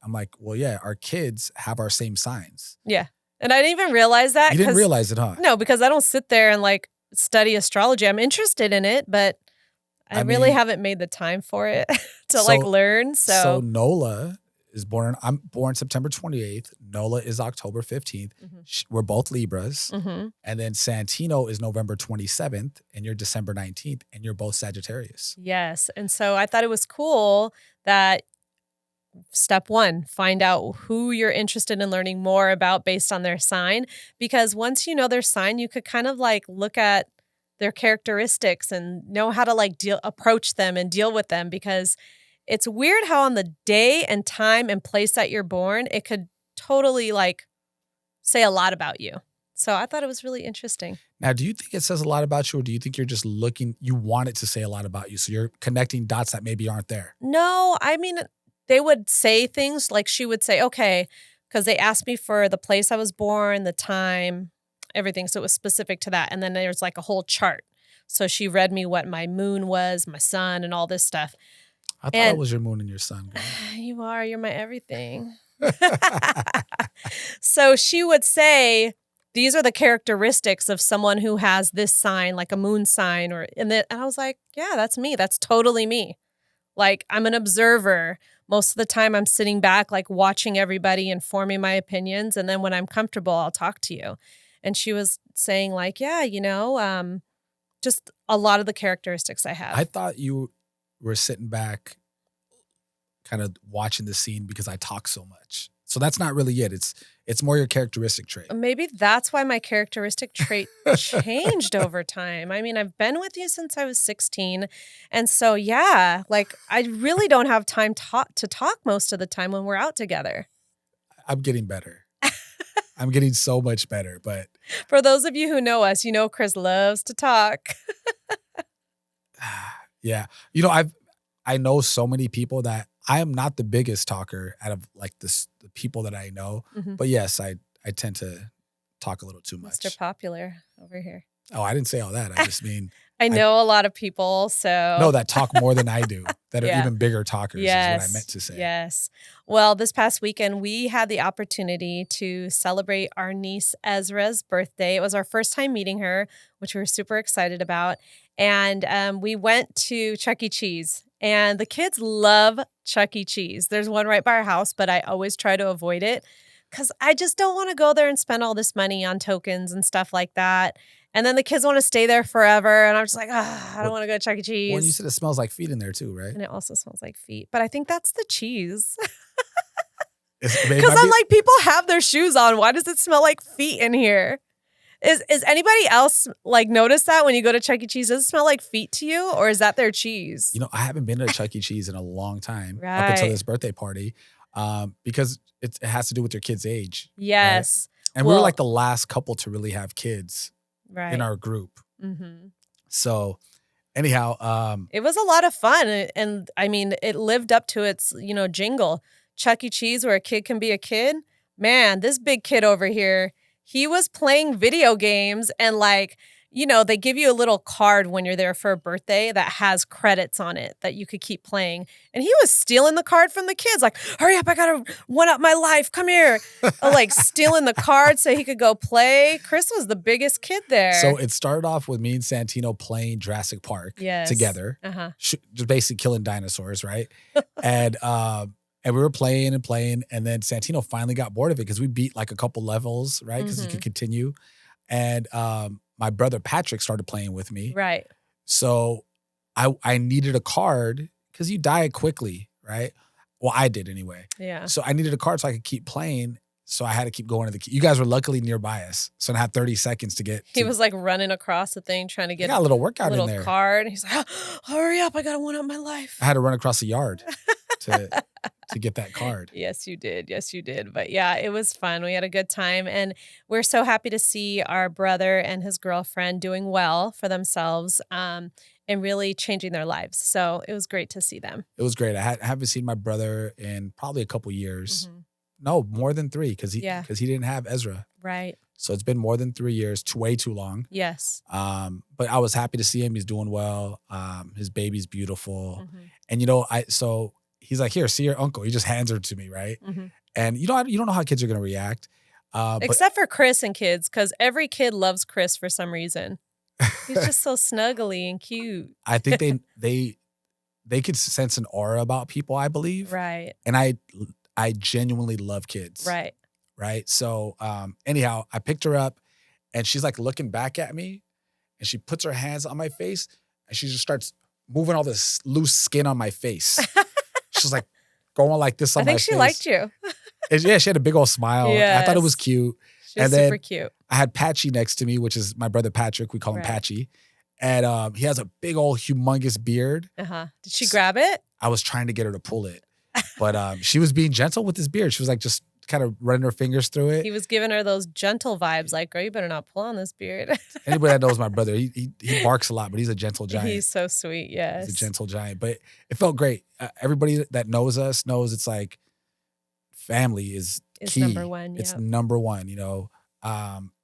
I'm like, well, yeah, our kids have our same signs. Yeah. And I didn't even realize that. You didn't realize it, huh? No, because I don't sit there and like study astrology. I'm interested in it, but I really haven't made the time for it to like learn. So Nola is I'm born September 28th. Nola is October 15th. Mm-hmm. We're both Libras. Mm-hmm. And then Santino is November 27th and you're December 19th and you're both Sagittarius. Yes. And so I thought it was cool that step one, find out who you're interested in learning more about based on their sign. Because once you know their sign, you could kind of like look at their characteristics and know how to like approach them and deal with them, because it's weird how on the day and time and place that you're born, it could totally like say a lot about you. So I thought it was really interesting. Now, do you think it says a lot about you, or do you think you're just you want it to say a lot about you? So you're connecting dots that maybe aren't there? No, I mean, they would say things like she would say, okay, because they asked me for the place I was born, the time, everything. So it was specific to that. And then there's like a whole chart. So she read me what my moon was, my sun, and all this stuff. I thought it was your moon and your sun. You're my everything. So she would say, these are the characteristics of someone who has this sign, like a moon sign. And I was like, yeah, that's me. That's totally me. Like, I'm an observer. Most of the time I'm sitting back, like watching everybody and forming my opinions. And then when I'm comfortable, I'll talk to you. And she was saying like, yeah, just a lot of the characteristics I have. I thought you were sitting back kind of watching the scene because I talk so much. So that's not really it. It's more your characteristic trait. Maybe that's why my characteristic trait changed over time. I mean, I've been with you since I was 16. And so, yeah, like I really don't have time to talk most of the time when we're out together. I'm getting better. I'm getting so much better. But for those of you who know us, Chris loves to talk. Yeah. I know so many people that I am not the biggest talker out of like the people that I know. Mm-hmm. But yes, I tend to talk a little too much. Mr. Popular over here. Oh, I didn't say all that. I just mean I know a lot of people, so no, that talk more than I do, that are even bigger talkers is what I meant to say. Yes. Well, this past weekend, we had the opportunity to celebrate our niece Ezra's birthday. It was our first time meeting her, which we were super excited about. And we went to Chuck E. Cheese. And the kids love Chuck E. Cheese. There's one right by our house, but I always try to avoid it because I just don't want to go there and spend all this money on tokens and stuff like that. And then the kids want to stay there forever. And I'm just like, I don't want to go to Chuck E. Cheese. Well, you said it smells like feet in there too, right? And it also smells like feet. But I think that's the cheese. Because I'm like, people have their shoes on. Why does it smell like feet in here? Is anybody else like notice that when you go to Chuck E. Cheese? Does it smell like feet to you, or is that their cheese? I haven't been to Chuck E. Cheese in a long time, up until this birthday party, because it has to do with your kid's age. Yes. Right? And we were like the last couple to really have kids in our group. Mm-hmm. So anyhow, it was a lot of fun. And I mean, it lived up to its, jingle. Chuck E. Cheese, where a kid can be a kid. Man, this big kid over here, he was playing video games and like they give you a little card when you're there for a birthday that has credits on it that you could keep playing. And he was stealing the card from the kids, like, hurry up, I gotta one up my life. Come here. Like stealing the card so he could go play. Chris was the biggest kid there. So it started off with me and Santino playing Jurassic Park together, just basically killing dinosaurs, right? And we were playing, and then Santino finally got bored of it because we beat like a couple levels, right? Because he could continue. And my brother Patrick started playing with me. Right. So I needed a card because you die quickly, right? Well, I did anyway. Yeah. So I needed a card so I could keep playing. So I had to keep going to you guys were luckily nearby us. So I had 30 seconds to get. He was like running across the thing trying to get a little workout in there. Card. He's like, hurry up, I got to one up my life. I had to run across the yard to get that card. Yes, you did. Yes, you did. But yeah, it was fun. We had a good time. And we're so happy to see our brother and his girlfriend doing well for themselves and really changing their lives. So it was great to see them. It was great. I haven't seen my brother in probably a couple years. No, more than 3 because he didn't have Ezra. Right. So it's been more than 3 years, way too long. Yes. But I was happy to see him. He's doing well. His baby's beautiful. And so he's like, here, see your uncle. He just hands her to me, right? And you don't know how kids are gonna react. Except for Chris and kids, because every kid loves Chris for some reason. He's just so snuggly and cute. I think they could sense an aura about people, I believe. Right. And I genuinely love kids. Right. Right. So anyhow, I picked her up and she's like looking back at me and she puts her hands on my face and she just starts moving all this loose skin on my face. She's like going like this on my face. I think she liked you. Yeah, she had a big old smile. Yes. I thought it was cute. She's super cute. I had Patchy next to me, which is my brother Patrick. We call him Patchy. And he has a big old humongous beard. Did she grab it? I was trying to get her to pull it. But she was being gentle with his beard. She was like just kind of running her fingers through it. He was giving her those gentle vibes, like, girl, you better not pull on this beard. Anybody that knows my brother, he barks a lot, but he's a gentle giant. He's so sweet, yes. He's a gentle giant. But it felt great. Everybody that knows us knows it's like family is key. Number one. It's number one,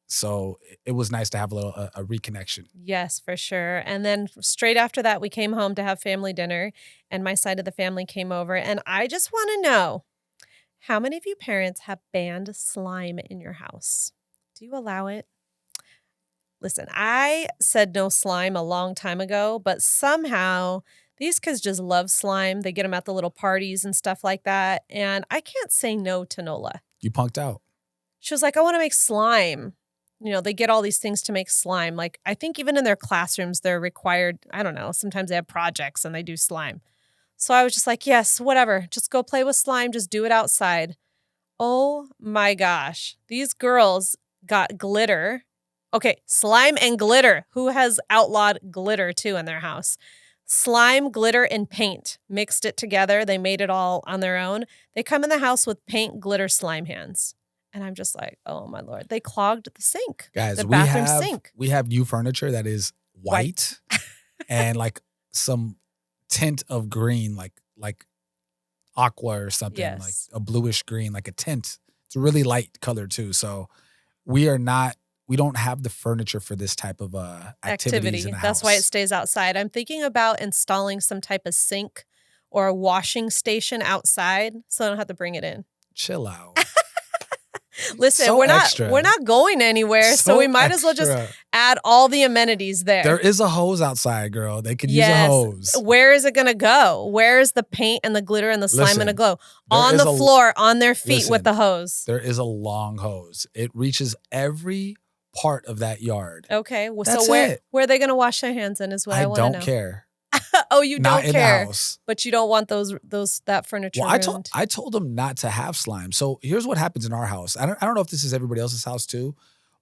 so it was nice to have a reconnection. Yes, for sure. And then straight after that, we came home to have family dinner and my side of the family came over. And I just want to know, how many of you parents have banned slime in your house? Do you allow it? Listen, I said no slime a long time ago, but somehow these kids just love slime. They get them at the little parties and stuff like that. And I can't say no to Nola. You punked out. She was like, I want to make slime. They get all these things to make slime. Like, I think even in their classrooms, they're required, I don't know, sometimes they have projects and they do slime. So I was just like, yes, whatever. Just go play with slime. Just do it outside. Oh my gosh. These girls got glitter. Okay, slime and glitter. Who has outlawed glitter too in their house? Slime, glitter, and paint. Mixed it together. They made it all on their own. They come in the house with paint, glitter, slime hands. And I'm just like, oh my Lord. They clogged the sink. Guys, the bathroom sink. We have new furniture that is white. And like some tint of green, like aqua or something, yes. Like a bluish green, like a tint. It's a really light color too. So we don't have the furniture for this type of activities in the house. That's why it stays outside. I'm thinking about installing some type of sink or a washing station outside so I don't have to bring it in. Chill out. Listen, so we're extra. not going anywhere, so we might as well just add all the amenities there. There is a hose outside, girl. They could use a hose. Where is it going to go? Where is the paint and the glitter and the slime going to go? On the floor, on their feet with the hose. There is a long hose. It reaches every part of that yard. Okay, well, That's so it. where are they going to wash their hands in is what I want to know. I don't care. Oh, you not don't care. In the house. But you don't want that furniture ruined. I told them not to have slime. So here's what happens in our house. I don't know if this is everybody else's house too,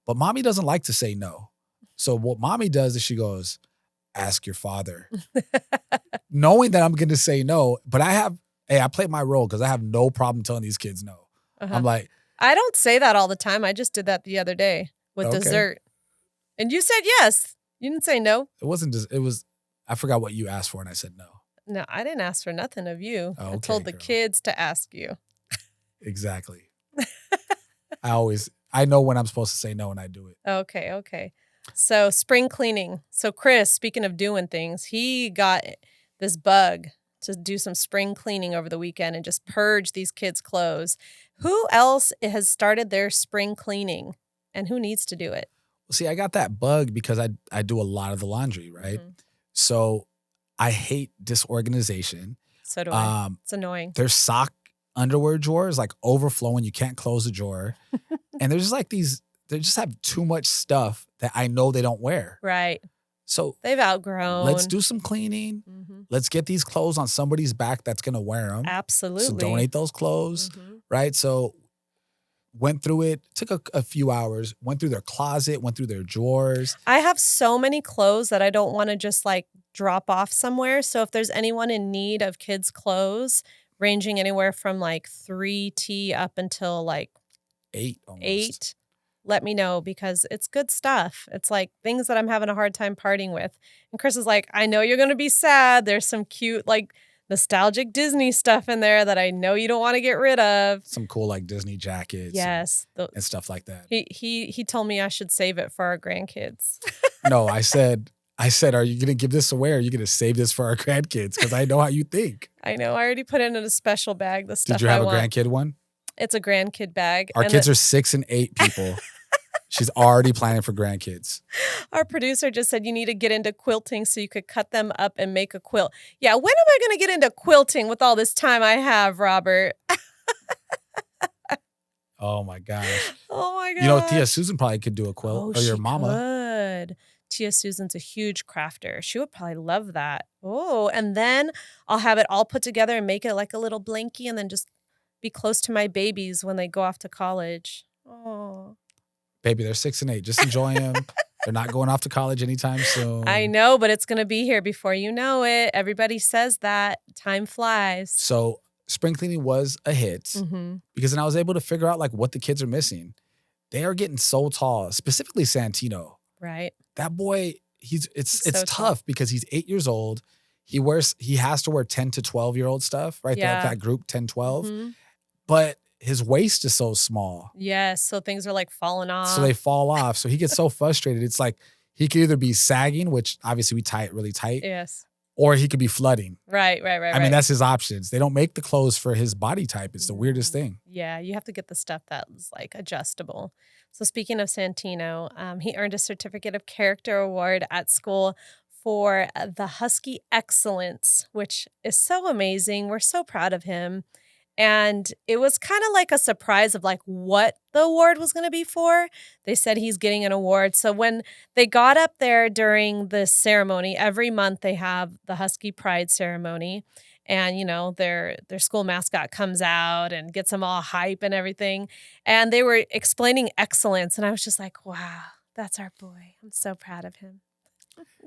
but mommy doesn't like to say no. So what mommy does is she goes, ask your father. Knowing that I'm going to say no, but I play my role because I have no problem telling these kids no. I'm like, I don't say that all the time. I just did that the other day with dessert. And you said yes. You didn't say no. It was, I forgot what you asked for and I said no. No, I didn't ask for nothing of you. Okay, I told the kids to ask you. Exactly. I know when I'm supposed to say no and I do it. Okay. So spring cleaning. So Chris, speaking of doing things, he got this bug to do some spring cleaning over the weekend and just purge these kids' clothes. Who else has started their spring cleaning and who needs to do it? Well, see, I got that bug because I do a lot of the laundry, right? Mhm. So I hate disorganization. So do I. It's annoying. There's sock underwear drawers like overflowing. You can't close the drawer. And there's just like these, they just have too much stuff that I know they don't wear. Right. So they've outgrown. let's do some cleaning. Mhm. Let's get these clothes on somebody's back that's going to wear them. Absolutely. So donate those clothes, Mhm. right? So went through it, took a few hours, went through their closet, went through their drawers. I have so many clothes that I don't want to just like drop off somewhere. So if there's anyone in need of kids' clothes, ranging anywhere from like 3T up until like 8 almost. 8, let me know because it's good stuff. It's like things that I'm having a hard time parting with. And Chris is like, I know you're going to be sad. There's some cute, like nostalgic Disney stuff in there that I know you don't want to get rid of. Some cool like Disney jackets. Yes. And stuff like that. He told me I should save it for our grandkids. No, I said, are you going to give this away or are you going to save this for our grandkids? Because I know how you think. I know. I already put it in a special bag. The stuff Did you have I a want. grandkid one? It's a grandkid bag. Our kids are 6 and 8 people. She's already planning for grandkids. Our producer just said you need to get into quilting so you could cut them up and make a quilt. Yeah, when am I going to get into quilting with all this time I have, Robert? Oh, my gosh. Oh, my gosh. You know, Tia Susan probably could do a quilt, or your mama. Could. Tia Susan's a huge crafter. She would probably love that. Oh, and then I'll have it all put together and make it like a little blankie and then just be close to my babies when they go off to college. Oh. Baby, they're 6 and 8. Just enjoy them. They're not going off to college anytime soon. I know, but it's going to be here before you know it. Everybody says that. Time flies. So spring cleaning was a hit because then I was able to figure out like what the kids are missing. They are getting so tall, specifically Santino. Right. That boy, it's so tough tall. because he's 8 years old. He has to wear 10 to 12-year-old stuff, right? Yeah. That group 10, 12. Mhm. But his waist is so small. Yes. So things are like falling off. So they fall off. So he gets so frustrated. It's like he could either be sagging, which obviously we tie it really tight. Yes. Or he could be flooding. Right. I mean, that's his options. They don't make the clothes for his body type. It's the weirdest thing. Yeah, you have to get the stuff that's like adjustable. So speaking of Santino, he earned a Certificate of Character Award at school for the Husky Excellence, which is so amazing. We're so proud of him. And it was kind of like a surprise of like what the award was going to be for. They said he's getting an award. So when they got up there during the ceremony, every month they have the Husky Pride ceremony. And, you know, their school mascot comes out and gets them all hype and everything. And they were explaining excellence. And I was just like, wow, that's our boy. I'm so proud of him.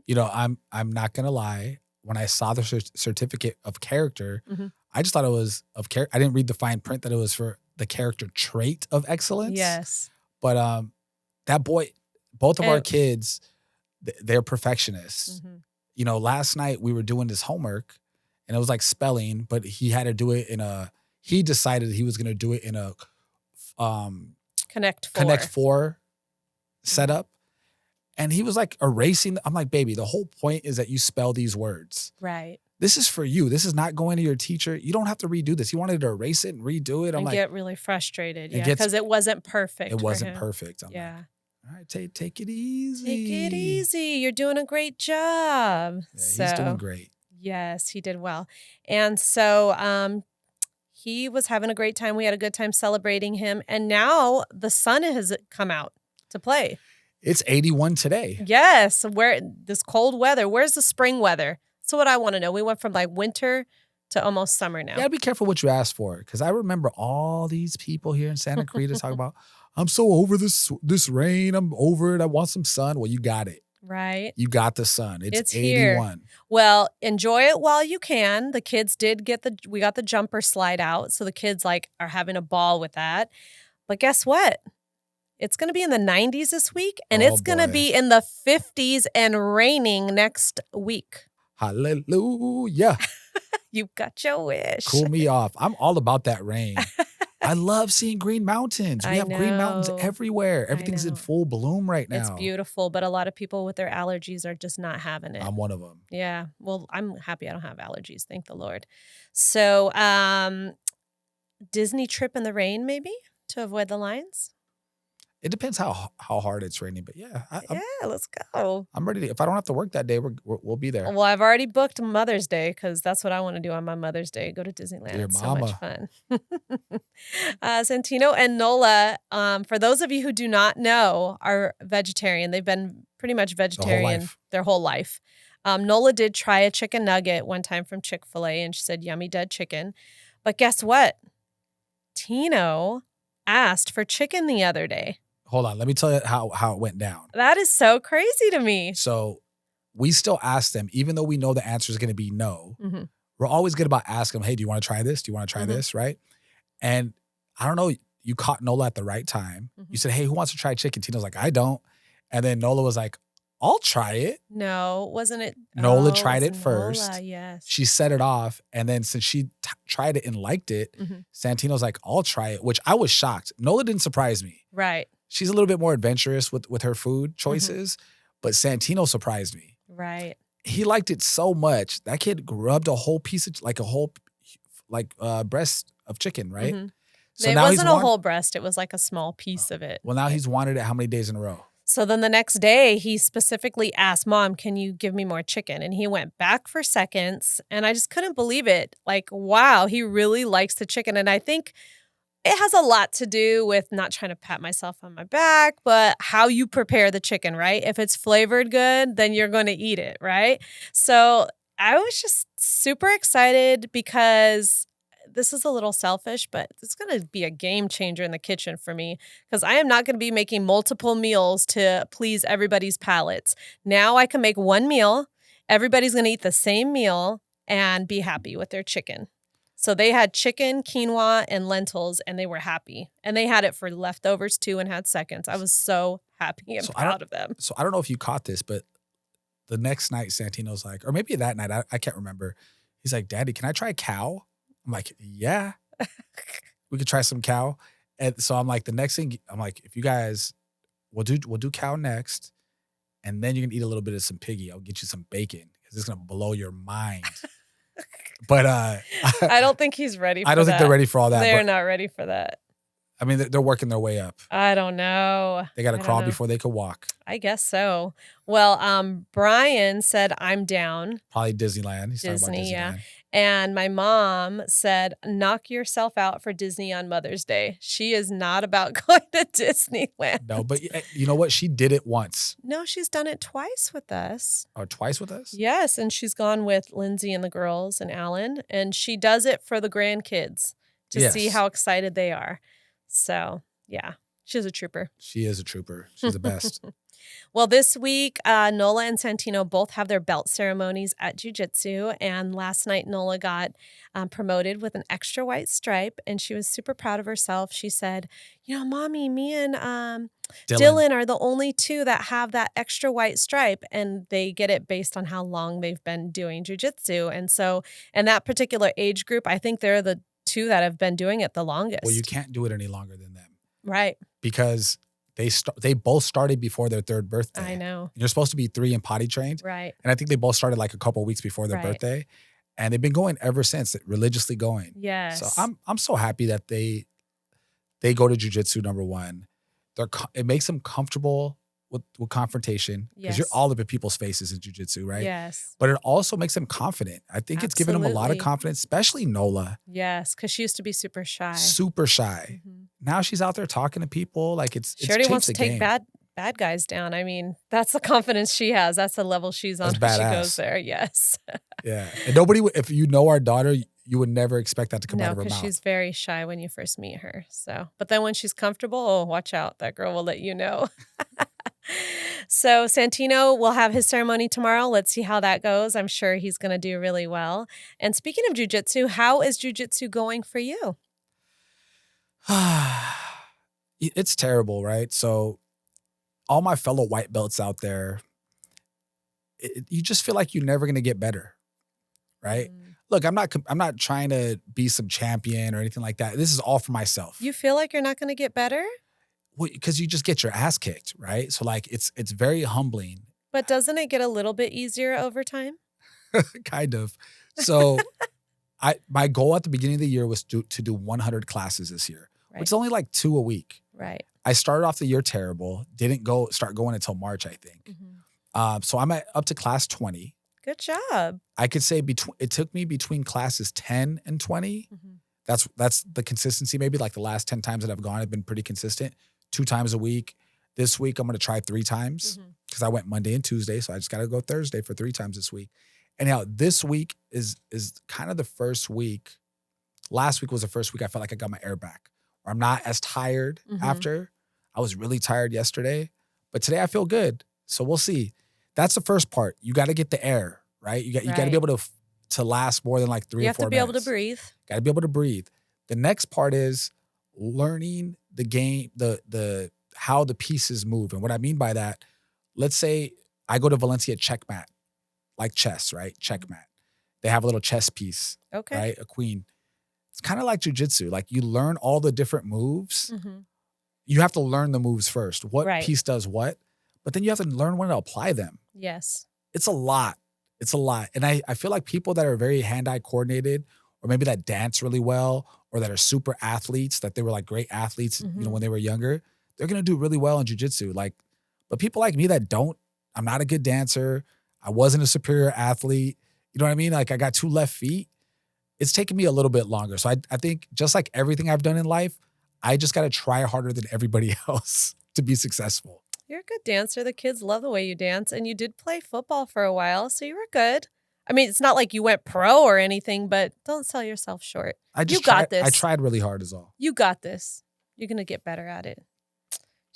You know, I'm not going to lie. When I saw the certificate of character, I just thought it was of character. I didn't read the fine print that it was for the character trait of excellence. Yes. But that boy, both of our kids, they're perfectionists. You know, last night we were doing this homework and it was like spelling, but he had to do it he decided he was going to do it in a Connect 4 setup. And he was like erasing. I'm like, baby, the whole point is that you spell these words. Right. This is for you. This is not going to your teacher. You don't have to redo this. He wanted to erase it and redo it. I'm and like, get really frustrated. Yeah, because it wasn't perfect. It wasn't perfect. I'm yeah. Like, all right, take it easy. Take it easy. You're doing a great job. Yeah, he's doing great. Yes, he did well. And so he was having a great time. We had a good time celebrating him. And now the sun has come out to play. It's 81 today. Yes. Where this cold weather, where's the spring weather? That's what I want to know. We went from like winter to almost summer now. You gotta be careful what you ask for. Because I remember all these people here in Santa Clarita talking about, I'm so over this rain. I'm over it. I want some sun. Well, you got it. Right. You got the sun. It's 81. Here. Well, enjoy it while you can. The kids did we got the jumper slide out. So the kids like are having a ball with that. But guess what? It's going to be in the 90s this week, and it's going to be in the 50s and raining next week. Hallelujah. You got your wish. Cool me off. I'm all about that rain. I love seeing green mountains. We I have green mountains know. everywhere. I Everything's in know. full bloom right It's now. beautiful, but a lot of people with their allergies are just not having it. I'm one of them. Yeah. Well, I'm happy I don't have allergies, thank the Lord. So, Disney trip in the rain maybe to avoid the lines? It depends how hard it's raining, but yeah, Yeah, let's go. I'm ready to. If I don't have to work that day, we'll be there. Well, I've already booked Mother's Day because that's what I wanna do on my Mother's Day, go to Disneyland. Dear It's so much mama, fun. Santino and Nola, for those of you who do not know, are vegetarian. They've been pretty much the whole vegetarian life. their whole life. Nola did try a chicken nugget one time from Chick-fil-A, and she said, "Yummy dead chicken." But guess what? Tino asked for chicken the other day. Hold on, let me tell you how it went down. That is so crazy to me. So we still ask them, even though we know the answer is going to be no. Mhm. We're always good about asking them, hey, do you want to try this? Do you want to try Mhm. this? Right? And I don't know, you caught Nola at the right time. You Mhm. said, hey, who wants to try chicken? Tino's like, I don't. And then Nola was like, I'll try it. No, wasn't it? Nola Oh, tried was it Nola, first. yes. She set it off. And then since she tried it and liked it, Mhm. Santino's like, I'll try it, which I was shocked. Nola didn't surprise me. Right, She's a little bit more adventurous with her food Mm-hmm. choices, but Santino surprised me. right. He liked it so much. That kid grubbed a whole piece of breast of chicken, right? Mhm. So It now wasn't a whole breast, it was like a small piece of it. well, now he's wanted it how many days in a row? So then the next day, he specifically asked, "Mom, can you give me more chicken?" And he went back for seconds, and I just couldn't believe it. Like, wow, he really likes the chicken, and I think it has a lot to do with not trying to pat myself on my back, but how you prepare the chicken, right? If it's flavored good, then you're gonna eat it, right? So, I was just super excited because this is a little selfish, but it's gonna be a game changer in the kitchen for me because I am not gonna be making multiple meals to please everybody's palates. Now I can make one meal, everybody's gonna eat the same meal and be happy with their chicken. So they had chicken, quinoa, and lentils, and they were happy. And they had it for leftovers too and had seconds. I was so happy and proud of them. So I don't know if you caught this, but the next night Santino's like, or maybe that night, I can't remember. He's like, Daddy, can I try cow? I'm like, yeah, we could try some cow. And so I'm like, the next thing, I'm like, if you guys, we'll do cow next, and then you can eat a little bit of some piggy. I'll get you some bacon because it's gonna blow your mind. But I don't think he's ready for that. I don't think they're ready for all that. They're but, not ready for that. I mean, they're working their way up. I don't know. They got to I don't crawl know. before they could walk. I guess so. Well, Brian said, I'm down. Probably Disneyland. He's talking Disney, about Disneyland. yeah. And my mom said, knock yourself out for Disney on Mother's Day. She is not about going to Disneyland. No, but you know what? She did it once. No, she's done it twice with us. Or twice with us? Yes, and she's gone with Lindsay and the girls and Alan, and she does it for the grandkids to see Yes. how excited they are. So, yeah, she's a trooper. She is a trooper. She's the best. Well, this week, Nola and Santino both have their belt ceremonies at jiu-jitsu, and last night Nola got promoted with an extra white stripe, and she was super proud of herself. She said, you know, Mommy, me and Dillon are the only two that have that extra white stripe, and they get it based on how long they've been doing jiu-jitsu. And so in that particular age group, I think they're the two that have been doing it the longest. Well, you can't do it any longer than them. Right. Because they both started before their third birthday. I know. You're supposed to be 3 and potty trained. Right. And I think they both started like a couple of weeks before their birthday. And they've been going ever since, religiously going. Yes. So I'm so happy that they go to jiu-jitsu, number one. It makes them comfortable with confrontation. Because you're all up in people's faces in jiu-jitsu, right? Yes. But it also makes them confident. I think it's given them a lot of confidence, especially Nola. Yes, because she used to be super shy. Super shy. Mm-hmm. Now she's out there talking to people. Like she already wants to take bad guys down. I mean, that's the confidence she has. That's the level she's on when she goes there. Yes. Yeah. And nobody, if you know our daughter, you would never expect that to come out of her mouth. No, because she's very shy when you first meet her. So, but then when she's comfortable, oh, watch out. That girl will let you know. So Santino will have his ceremony tomorrow. Let's see how that goes. I'm sure he's going to do really well. And speaking of jiu-jitsu, how is jiu-jitsu going for you? It's terrible, right? So all my fellow white belts out there, you just feel like you're never going to get better, right? look, I'm not trying to be some champion or anything like that. This is all for myself. You feel like you're not going to get better? Well, because you just get your ass kicked, right? So like it's very humbling. But doesn't it get a little bit easier over time? Kind of. So my goal at the beginning of the year was to do 100 classes this year, which is only like 2 a week. Right. I started off the year terrible. Didn't start going until March, I think. Mm-hmm. So I'm up to class 20. Good job. I could say it took me between classes 10 and 20. Mm-hmm. That's the consistency. Maybe like the last 10 times that I've gone, I've been pretty consistent. 2 times a week. This week, I'm going to try 3 times because I went Monday and Tuesday. So I just got to go Thursday for 3 times this week. And now this week is kind of the first week. Last week was the first week I felt like I got my air back. Where I'm not as tired after. I was really tired yesterday, but today I feel good. So we'll see. That's the first part. You got to get the air, right? You got to be able to last more than like 3 or 4 minutes. You have to be able to breathe. Got to be able to breathe. The next part is learning the game, the how the pieces move. And what I mean by that, let's say I go to Valencia checkmat, like chess, right? Checkmat. They have a little chess piece, right? A queen. It's kind of like jujitsu. Like you learn all the different moves. You have to learn the moves first. What piece does what? But then you have to learn when to apply them. Yes. It's a lot. It's a lot. And I feel like people that are very hand-eye coordinated, or maybe that dance really well, or that are super athletes, that they were like great athletes, when they were younger, they're going to do really well in jiu-jitsu. Like, but people like me that don't, I'm not a good dancer. I wasn't a superior athlete. You know what I mean? Like I got 2 left feet. It's taken me a little bit longer. So I think just like everything I've done in life, I just got to try harder than everybody else to be successful. You're a good dancer. The kids love the way you dance. And you did play football for a while, so you were good. I mean, it's not like you went pro or anything, but don't sell yourself short. You got this. I tried really hard is all. You got this. You're going to get better at it.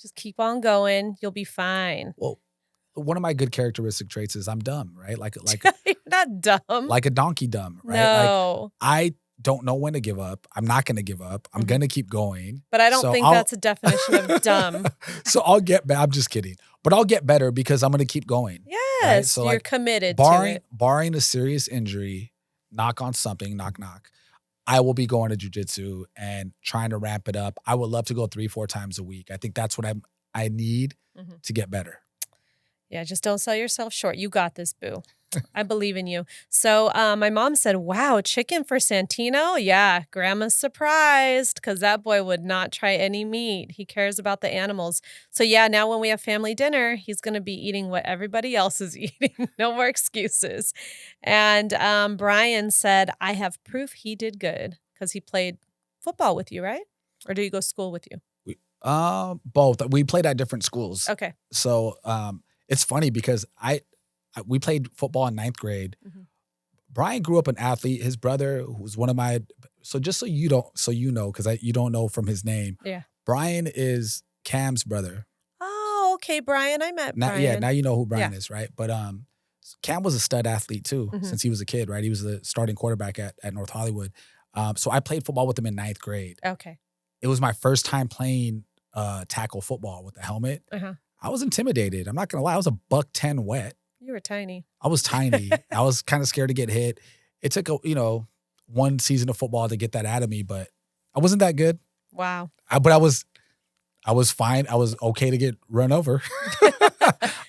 Just keep on going. You'll be fine. Well, one of my good characteristic traits is I'm dumb, right? Like You're not dumb. Like a donkey dumb, right? No. Like I don't know when to give up. I'm not going to give up. I'm going to keep going. But I don't think that's a definition of dumb. So I'll get better. I'm just kidding. But I'll get better because I'm going to keep going. Yes. Right? So you're committed to it. Barring a serious injury, knock on something, knock, knock, I will be going to jiu-jitsu and trying to ramp it up. I would love to go 3-4 times a week. I think that's what I need to get better. Yeah, just don't sell yourself short. You got this, boo. I believe in you. So my mom said, wow, chicken for Santino? Yeah, grandma's surprised because that boy would not try any meat. He cares about the animals. So yeah, now when we have family dinner, he's going to be eating what everybody else is eating. No more excuses. And Brian said, I have proof he did good because he played football with you, right? Or did he go to school with you? Both. We played at different schools. Okay. So it's funny because we played football in 9th grade. Brian grew up an athlete. His brother, who was one of my, so just so you know, because you don't know from his name. Yeah. Brian is Cam's brother. Oh, okay, Brian. I met Brian. Yeah, now you know who Brian is, right? But Cam was a stud athlete too since he was a kid, right? He was the starting quarterback at North Hollywood. So I played football with him in 9th grade. Okay. It was my first time playing tackle football with a helmet. I was intimidated. I'm not gonna lie. I was a $110 wet. You were tiny. I was tiny. I was kind of scared to get hit. It took one season of football to get that out of me, but I wasn't that good. Wow. But I was fine. I was okay to get run over.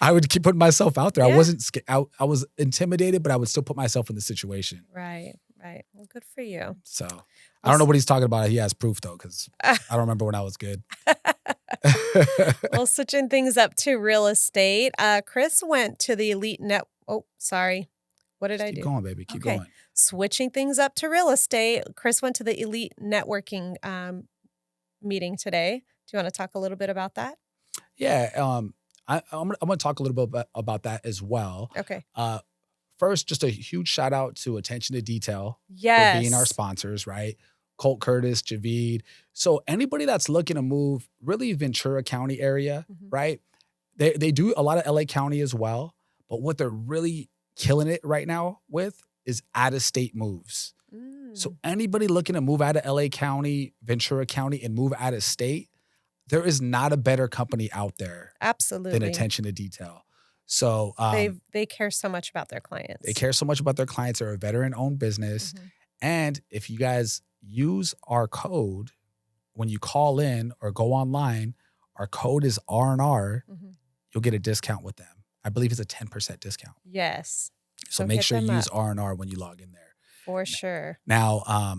I would keep putting myself out there. Yeah. I wasn't scared. I was intimidated, but I would still put myself in the situation. Right. Well, good for you. So I don't know what he's talking about. He has proof though, because I don't remember when I was good. Well, switching things up to real estate. Chris went to the elite net. Oh, sorry. What did I do? Keep going, baby. Keep going. Switching things up to real estate. Chris went to the elite networking meeting today. Do you want to talk a little bit about that? Yeah. I'm going to talk a little bit about that as well. Okay. First, just a huge shout out to Attention to Detail for being our sponsors, right? Colt Curtis, Javid. So anybody that's looking to move, really Ventura County area, right? They do a lot of LA County as well, but what they're really killing it right now with is out-of-state moves. So anybody looking to move out of LA County, Ventura County, and move out of state, there is not a better company out there absolutely than Attention to Detail. So they care so much about their clients. They care so much about their clients. They're a veteran-owned business. And if you guys use our code when you call in or go online, our code is R&R. You'll get a discount with them. I believe it's a 10% discount. Yes. So make sure you use R&R when you log in there. For sure. Now,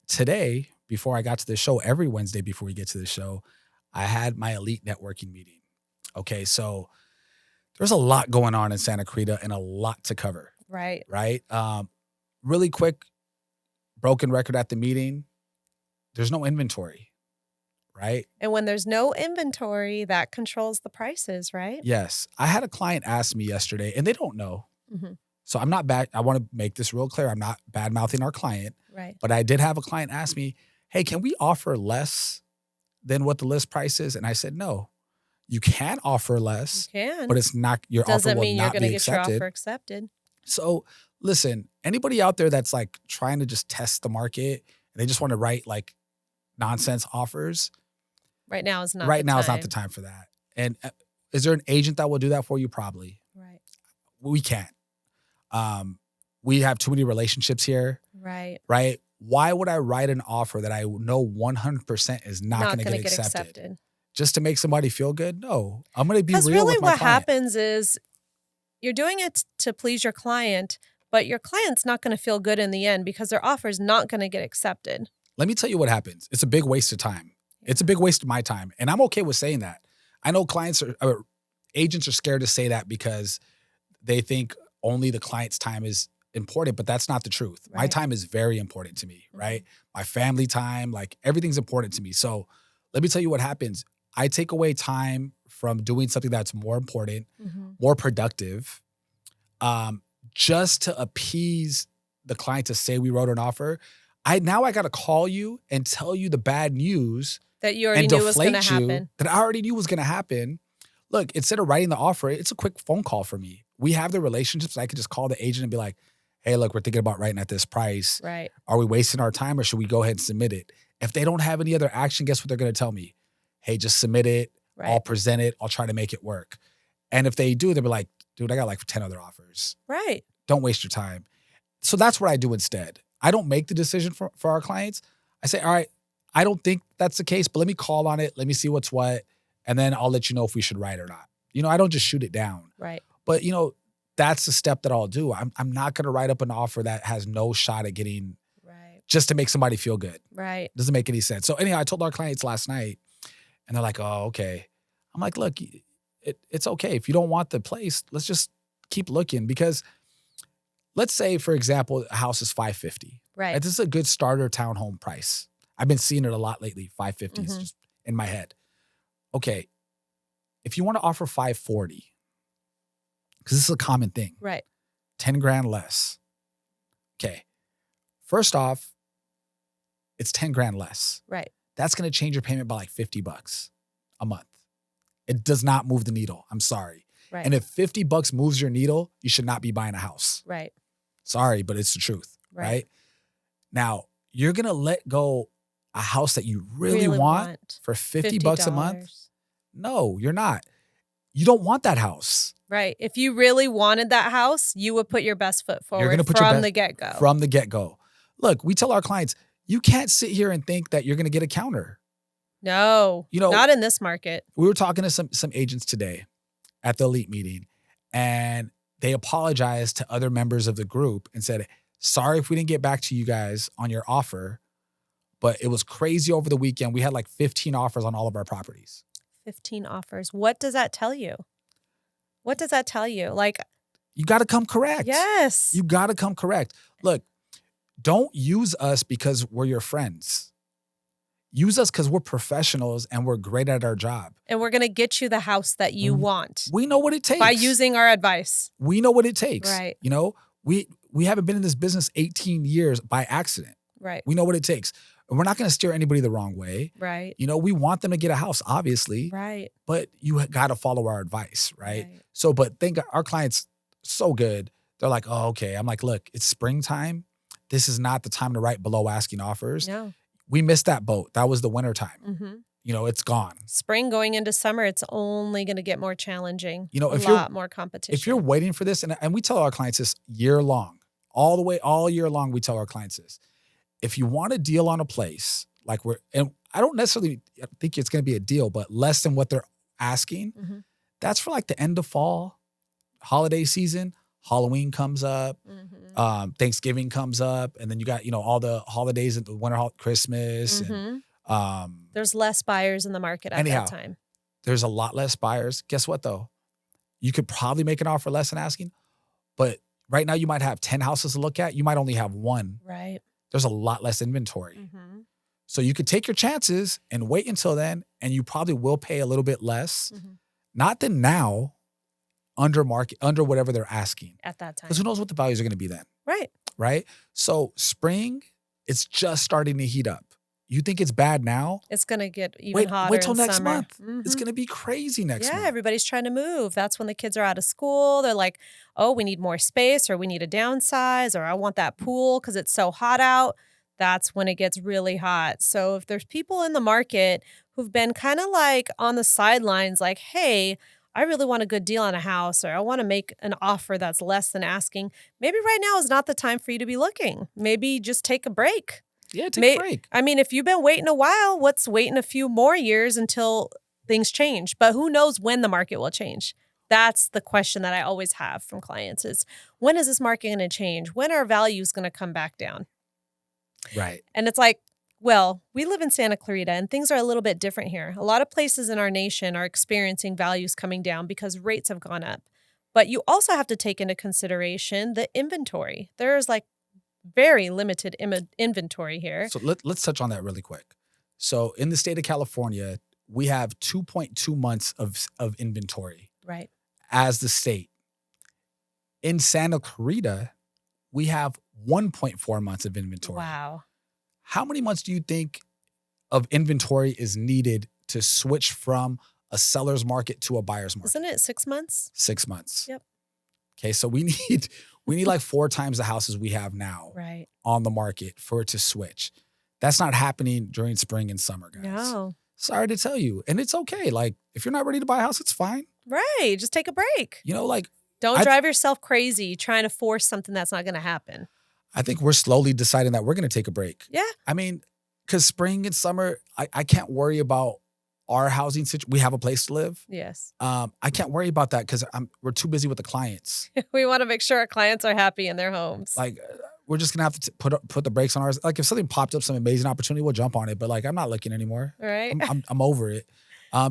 today, before I got to the show, every Wednesday before we get to the show, I had my elite networking meeting. Okay, so there's a lot going on in Santa Clarita and a lot to cover. Right. Right? Really quick, broken record at the meeting. There's no inventory. Right? And when there's no inventory, that controls the prices, right? Yes. I had a client ask me yesterday, and they don't know. So I'm not bad. I want to make this real clear. I'm not bad mouthing our client. Right. But I did have a client ask me, hey, can we offer less than what the list price is? And I said, no, you can offer less. You can. But it's not, your offer will not be accepted. Doesn't mean you're going to get your offer accepted. So listen, anybody out there that's like trying to just test the market and they just want to write like nonsense offers. Right now is not the time for that. And is there an agent that will do that for you? Probably. Right. We can't. We have too many relationships here. Right. Right. Why would I write an offer that I know 100% is not going to get accepted? Just to make somebody feel good? No, I'm going to be real with my client. Because really what happens is you're doing it to please your client, but your client's not going to feel good in the end because their offer is not going to get accepted. Let me tell you what happens. It's a big waste of time. Yeah. It's a big waste of my time. And I'm okay with saying that. I know agents are scared to say that because they think only the client's time is important, but that's not the truth. Right. My time is very important to me, right? My family time, like everything's important to me. So let me tell you what happens. I take away time from doing something that's more important, more productive, just to appease the client to say we wrote an offer. Now I got to call you and tell you the bad news that you already knew was going to happen. That I already knew was going to happen. Look, instead of writing the offer, it's a quick phone call for me. We have the relationships. I could just call the agent and be like, hey, look, we're thinking about writing at this price. Right. Are we wasting our time or should we go ahead and submit it? If they don't have any other action, guess what they're going to tell me? Hey, just submit it. Right. I'll present it. I'll try to make it work. And if they do, they'll be like, dude, I got like 10 other offers. Right. Don't waste your time. So that's what I do instead. I don't make the decision for our clients. I say, all right, I don't think that's the case, but let me call on it. Let me see what's what. And then I'll let you know if we should write or not. I don't just shoot it down. Right. But, that's the step that I'll do. I'm not going to write up an offer that has no shot at getting just to make somebody feel good. Right. Doesn't make any sense. So anyhow, I told our clients last night and they're like, oh, okay. I'm like, look, it's okay. If you don't want the place, let's just keep looking because let's say, for example, a house is $550. Right. This is a good starter townhome price. I've been seeing it a lot lately. $550 is just in my head. Okay. If you want to offer $540, because this is a common thing. Right. 10 grand less. Okay. First off, it's 10 grand less. Right. That's going to change your payment by like $50 a month. It does not move the needle. I'm sorry. Right. And if $50 moves your needle, you should not be buying a house. Right. Sorry, but it's the truth. Right. Now, you're going to let go a house that you really want for $50 a month? No, you're not. You don't want that house. Right. If you really wanted that house, you would put your best foot forward from the get-go. From the get-go. Look, we tell our clients, you can't sit here and think that you're going to get a counter. No, not in this market. We were talking to some agents today at the elite meeting, and they apologized to other members of the group and said, sorry if we didn't get back to you guys on your offer, but it was crazy over the weekend. We had like 15 offers on all of our properties. 15 offers. What does that tell you? What does that tell you? Like, you got to come correct. Yes. You got to come correct. Look, don't use us because we're your friends. Use us because we're professionals and we're great at our job. And we're going to get you the house that you want. We know what it takes. By using our advice. We know what it takes. Right. We haven't been in this business 18 years by accident. Right. We know what it takes. And we're not going to steer anybody the wrong way. Right. We want them to get a house, obviously. Right. But you got to follow our advice, right? So, but think our clients so good. They're like, oh, okay. I'm like, look, it's springtime. This is not the time to write below asking offers. No. We missed that boat. That was the winter time. it's gone. Spring going into summer, it's only going to get more challenging. A lot more competition. If you're waiting for this, and we tell our clients this year long, all year long, we tell our clients this. If you want a deal on a place, and I don't necessarily think it's going to be a deal, but less than what they're asking, that's for like the end of fall, holiday season. Halloween comes up, Thanksgiving comes up, and then you got, all the holidays at the winter, Christmas. And, there's less buyers in the market at that time. There's a lot less buyers. Guess what, though? You could probably make an offer less than asking, but right now you might have 10 houses to look at. You might only have one. Right. There's a lot less inventory. So you could take your chances and wait until then, and you probably will pay a little bit less, not than now, under whatever they're asking. At that time. Because who knows what the values are going to be then. Right. Right? So spring, it's just starting to heat up. You think it's bad now? It's going to get even hotter. Wait till next summer. Month. It's going to be crazy next month. Yeah, everybody's trying to move. That's when the kids are out of school. They're like, oh, we need more space, or we need a downsize, or I want that pool because it's so hot out. That's when it gets really hot. So if there's people in the market who've been kind of like on the sidelines, like, hey, I really want a good deal on a house, or I want to make an offer that's less than asking, maybe right now is not the time for you to be looking. Maybe just take a break. Yeah, take a break. I mean, if you've been waiting a while, what's waiting a few more years until things change? But who knows when the market will change? That's the question that I always have from clients is, when is this market going to change? When are values going to come back down? Right. And it's like, well, we live in Santa Clarita and things are a little bit different here. A lot of places in our nation are experiencing values coming down because rates have gone up. But you also have to take into consideration the inventory. There's like very limited inventory here. So let's touch on that really quick. So in the state of California, we have 2.2 months of inventory. Right. As the state. In Santa Clarita, we have 1.4 months of inventory. Wow. How many months do you think of inventory is needed to switch from a seller's market to a buyer's market? Isn't it 6 months? 6 months. Yep. Okay, so we need like 4 times the houses we have now on the market for it to switch. That's not happening during spring and summer, guys. No. Sorry to tell you. And it's okay. Like, if you're not ready to buy a house, it's fine. Right. Just take a break. Don't drive yourself crazy trying to force something that's not going to happen. I think we're slowly deciding that we're going to take a break. Yeah. I mean, because spring and summer, I can't worry about our housing situation. We have a place to live. Yes. I can't worry about that because we're too busy with the clients. We want to make sure our clients are happy in their homes. Like, we're just gonna have to put the brakes on ours. Like, if something popped up, some amazing opportunity, we'll jump on it. But like, I'm not looking anymore. Right. I'm over it.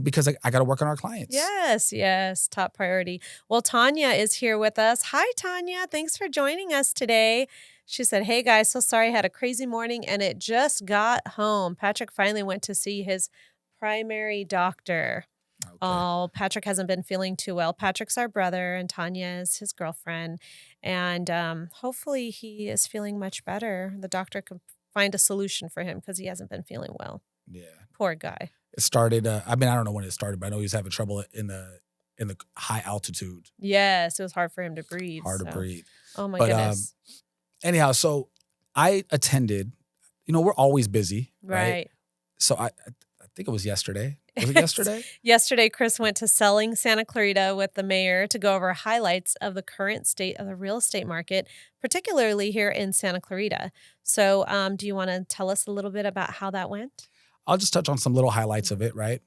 Because I got to work on our clients. Yes. Top priority. Well, Tanya is here with us. Hi, Tanya. Thanks for joining us today. She said, hey, guys, so sorry I had a crazy morning and it just got home. Patrick finally went to see his primary doctor. Okay. Oh, Patrick hasn't been feeling too well. Patrick's our brother and Tanya is his girlfriend. And hopefully he is feeling much better. The doctor can find a solution for him because he hasn't been feeling well. Yeah. Poor guy. It started, I don't know when it started, but I know he was having trouble in the high altitude. Yes, it was hard for him to breathe. To breathe. Oh my goodness. Anyhow, so I attended, we're always busy. Right. So I think it was yesterday. Was it yesterday? Yesterday, Chris went to Selling Santa Clarita with the mayor to go over highlights of the current state of the real estate market, particularly here in Santa Clarita. So do you want to tell us a little bit about how that went? I'll just touch on some little highlights of it, right?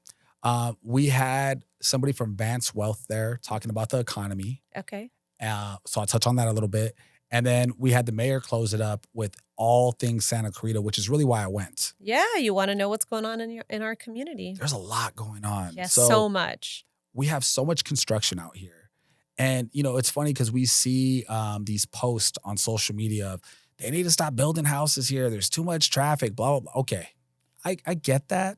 We had somebody from Vance Wealth there talking about the economy. Okay. So I'll touch on that a little bit. And then we had the mayor close it up with all things Santa Clarita, which is really why I went. Yeah, you want to know what's going on in our community. There's a lot going on. Yes, so much. We have so much construction out here. And, it's funny because we see these posts on social media of, they need to stop building houses here. There's too much traffic, blah, blah, blah. Okay, I get that.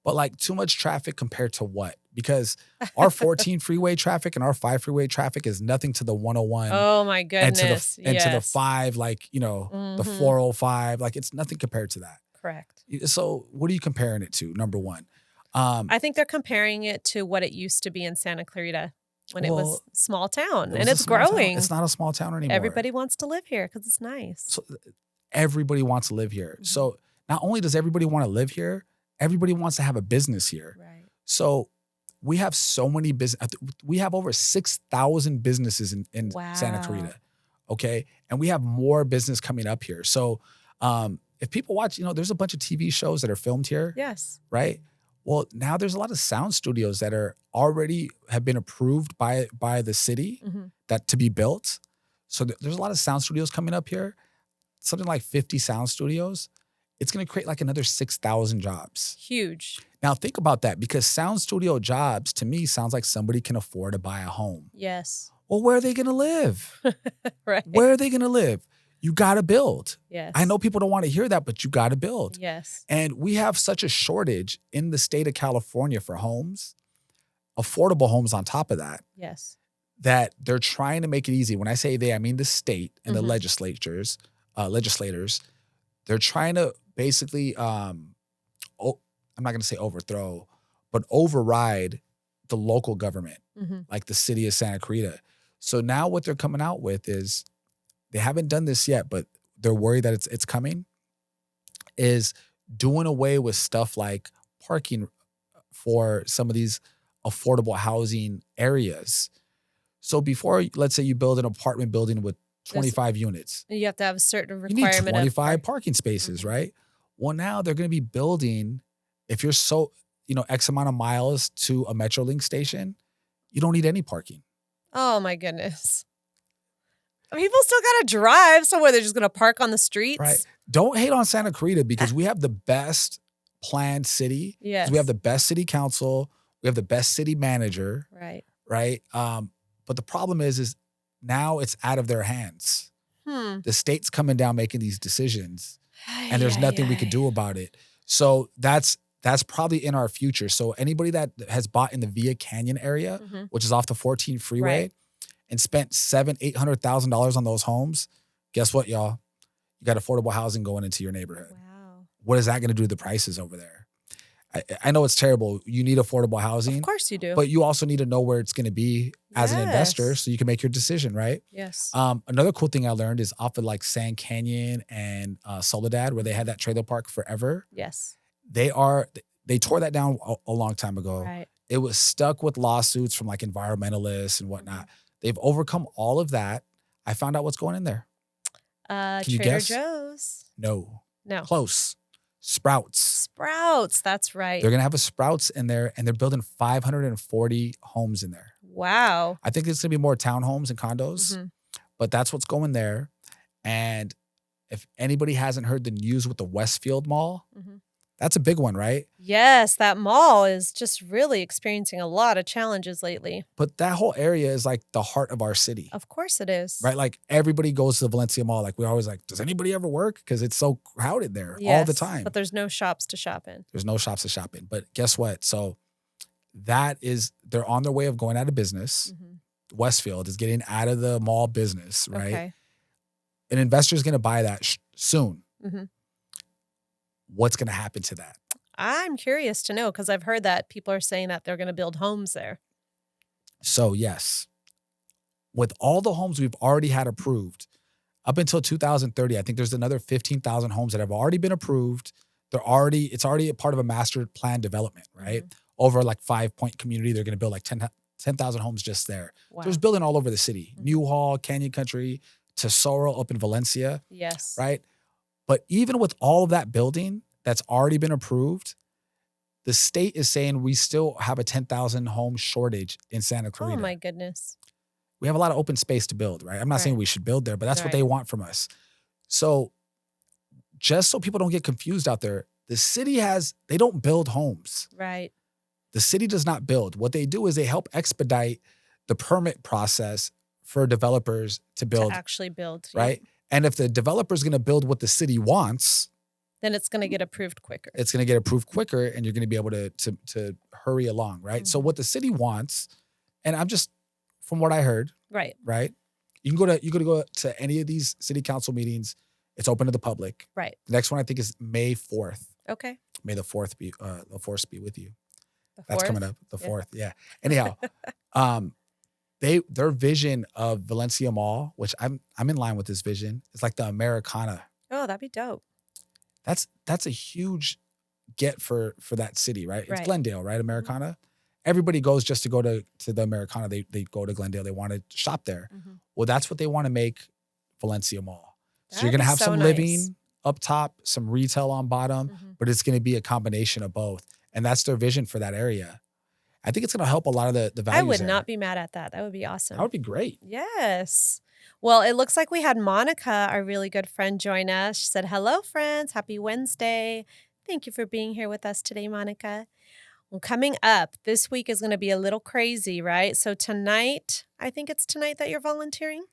But like, too much traffic compared to what? Because our 14 freeway traffic and our 5 freeway traffic is nothing to the 101. Oh my goodness. And to the 5, like, the 405, like, it's nothing compared to that. Correct. So what are you comparing it to? Number one. I think they're comparing it to what it used to be in Santa Clarita when it was small town, and it's growing. It's not a small town anymore. Everybody wants to live here because it's nice. So everybody wants to live here. So not only does everybody want to live here, everybody wants to have a business here. Right. So we have so many business. We have over 6,000 businesses in Santa Clarita. Okay. And we have more business coming up here. So if people watch, there's a bunch of TV shows that are filmed here. Yes. Right. Well, now there's a lot of sound studios that are already have been approved by the city that to be built. So there's a lot of sound studios coming up here, something like 50 sound studios. It's going to create like another 6,000 jobs. Huge. Now think about that, because sound studio jobs to me sounds like somebody can afford to buy a home. Yes. Well, where are they going to live? Right. Where are they going to live? You got to build. Yes. I know people don't want to hear that, but you got to build. Yes. And we have such a shortage in the state of California for homes, affordable homes on top of that. Yes. That they're trying to make it easy. When I say they, I mean the state and the legislators. They're trying to basically, I'm not going to say overthrow, but override the local government, like the city of Santa Clarita. So now what they're coming out with is, they haven't done this yet, but they're worried that it's coming, is doing away with stuff like parking for some of these affordable housing areas. So before, let's say you build an apartment building with 25 units. You have to have a certain requirement. You need 25 parking spaces, right? Well, now they're going to be building, if you're X amount of miles to a Metrolink station, you don't need any parking. Oh my goodness. People still got to drive somewhere. They're just going to park on the streets. Right. Don't hate on Santa Clarita, because we have the best planned city. Yes. We have the best city council. We have the best city manager. Right. Right. But the problem is now it's out of their hands. The state's coming down making these decisions, and there's nothing we could do about it. So that's probably in our future. So anybody that has bought in the Via Canyon area, which is off the 14 freeway, and spent $700,000-$800,000 on those homes, guess what, y'all? You got affordable housing going into your neighborhood. Wow. What is that going to do to the prices over there? I know it's terrible. You need affordable housing. Of course you do. But you also need to know where it's going to be as an investor, so you can make your decision, right? Yes. Another cool thing I learned is off of like Sand Canyon and Soledad, where they had that trailer park forever. Yes. They tore that down a long time ago. Right. It was stuck with lawsuits from like environmentalists and whatnot. They've overcome all of that. I found out what's going in there. Can you Trader guess? Joe's. No. Close. Sprouts. That's right. They're going to have a Sprouts in there, and they're building 540 homes in there. Wow. I think it's going to be more townhomes and condos, but that's what's going there. And if anybody hasn't heard the news with the Westfield Mall, that's a big one, right? Yes, that mall is just really experiencing a lot of challenges lately. But that whole area is like the heart of our city. Of course it is. Right? Like everybody goes to the Valencia Mall. Like we're always like, does anybody ever work? Because it's so crowded there all the time. But there's no shops to shop in. There's no shops to shop in. But guess what? So they're on their way of going out of business. Westfield is getting out of the mall business, right? Okay. An investor is going to buy that soon. What's going to happen to that? I'm curious to know, because I've heard that people are saying that they're going to build homes there. So yes, with all the homes we've already had approved up until 2030, I think there's another 15,000 homes that have already been approved. It's already a part of a master plan development, right? Over like 5-point community, they're going to build like 10,000 homes just there. Wow. There's building all over the city. Newhall, Canyon Country, Tesoro up in Valencia. Yes. Right? But even with all of that building that's already been approved, the state is saying we still have a 10,000 home shortage in Santa Clarita. Oh my goodness. We have a lot of open space to build, right? I'm not saying we should build there, but that's what they want from us. So just so people don't get confused out there, the city they don't build homes. Right. The city does not build. What they do is they help expedite the permit process for developers to build. To actually build. Right? Yeah. And if the developer is going to build what the city wants, then it's going to get approved quicker. It's going to get approved quicker, and you're going to be able to hurry along, right? So what the city wants, and I'm just from what I heard, right? You can go to any of these city council meetings. It's open to the public. Right. The next one I think is May 4th. Okay. May the 4th be with you. That's coming up. The 4th. Yeah. Anyhow, their vision of Valencia Mall, which I'm in line with this vision, is like the Americana. Oh, that'd be dope. That's a huge get for that city, right? It's Right. Glendale, right? Americana. Everybody goes just to go to the Americana. They go to Glendale. They want to shop there. Well, that's what they want to make Valencia Mall. So you're That'd gonna be have so some nice. living up top, some retail on bottom, but it's gonna be a combination of both. And that's their vision for that area. I think it's gonna help a lot of the values I would there. not be mad at that. That would be That awesome. would be great. Yes. Well, it looks like we had Monica, our really good friend, join us. She said, hello, friends. Happy Wednesday. Thank you for being here with us today, Monica. Well, coming up, this week is going to be a little crazy, right? So tonight, I think it's tonight that you're volunteering.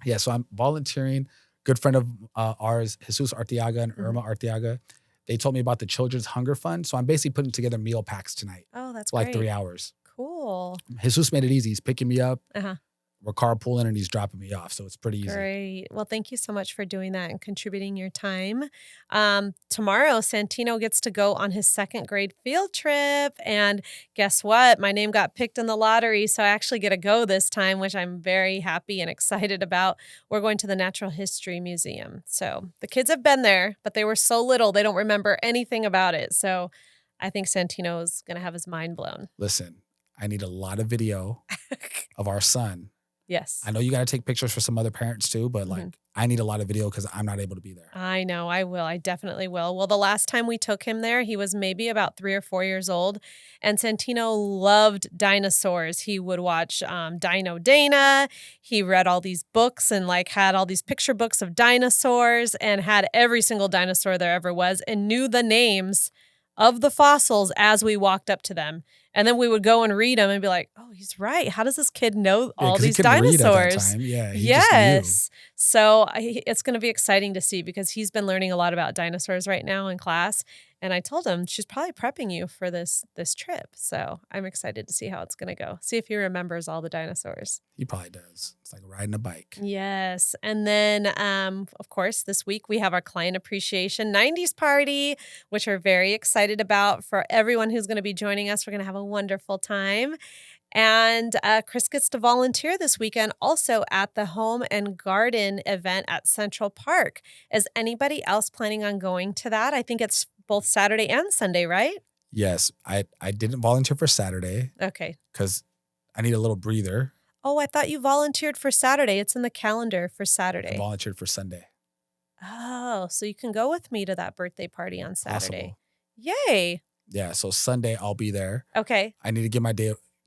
Yeah, so I'm volunteering. Good friend of ours, Jesus Arteaga and Irma Arteaga, they told me about the Children's Hunger Fund. So I'm basically putting together meal packs tonight. Oh, that's for like great. 3 hours. Cool. Jesus made it easy. He's picking me up. Uh-huh. We're carpooling and he's dropping me off. So it's pretty easy. Great. Well, thank you so much for doing that and contributing your time. Tomorrow, Santino gets to go on his 2nd grade field trip. And guess what? My name got picked in the lottery. So I actually get to go this time, which I'm very happy and excited about. We're going to the Natural History Museum. So the kids have been there, but they were so little, they don't remember anything about it. So I think Santino is going to have his mind blown. Listen, I need a lot of video of our son. Yes. I know you got to take pictures for some other parents too, but like I need a lot of video because I'm not able to be there. I know, I will. I definitely will. Well, the last time we took him there, he was maybe about 3 or 4 years old, and Santino loved dinosaurs. He would watch Dino Dana. He read all these books and like had all these picture books of dinosaurs and had every single dinosaur there ever was and knew the names of the fossils as we walked up to them. And then we would go and read them and be like, oh, he's right. How does this kid know all these dinosaurs? Yeah, he yes. So it's going to be exciting to see because he's been learning a lot about dinosaurs right now in class. And I told him she's probably prepping you for this trip. So I'm excited to see how it's going to go. See if he remembers all the dinosaurs. He probably does. It's like riding a bike. Yes. And then, of course, this week we have our Client Appreciation 90s party, which we're very excited about for everyone who's going to be joining us. We're going to have a wonderful time. And Chris gets to volunteer this weekend also at the Home and Garden event at Central Park. Is anybody else planning on going to that? I think it's both Saturday and Sunday, right? Yes. I didn't volunteer for Saturday. Okay. Because I need a little breather. Oh, I thought you volunteered for Saturday. It's in the calendar for Saturday. I volunteered for Sunday. Oh, so you can go with me to that birthday party on Saturday. Possible. Yay. Yeah, so Sunday I'll be there. Okay. I need to give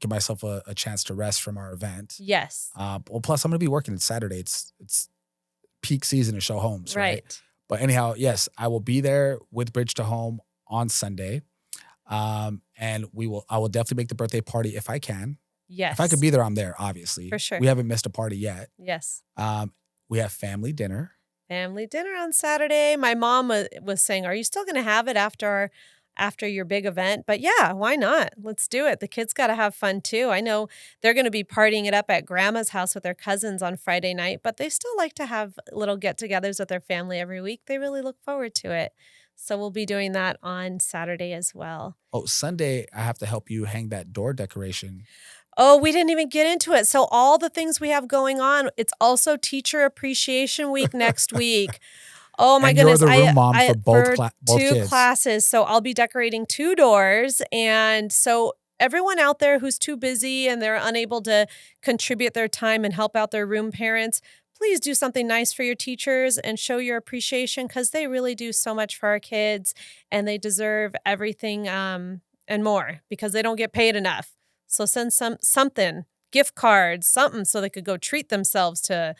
myself a chance to rest from our event. Yes. Well, plus I'm going to be working Saturday. It's peak season to show homes, right? But anyhow, yes, I will be there with Bridge to Home on Sunday. And I will definitely make the birthday party if I can. Yes. If I could be there, I'm there, obviously. For sure. We haven't missed a party yet. Yes. We have family dinner. Family dinner on Saturday. My mom was saying, are you still going to have it after your big event? But yeah, why not? Let's do it. The kids got to have fun too. I know they're going to be partying it up at grandma's house with their cousins on Friday night, but they still like to have little get-togethers with their family every week. They really look forward to it. So we'll be doing that on Saturday as well. Oh, Sunday, I have to help you hang that door decoration. Oh, we didn't even get into it. So all the things we have going on, it's also Teacher Appreciation Week next week. Oh my goodness. You're the room mom for both two kids. classes. So I'll be decorating 2 doors. And so everyone out there who's too busy and they're unable to contribute their time and help out their room parents, please do something nice for your teachers and show your appreciation because they really do so much for our kids and they deserve everything and more because they don't get paid enough. So send something, gift cards, something so they could go treat themselves to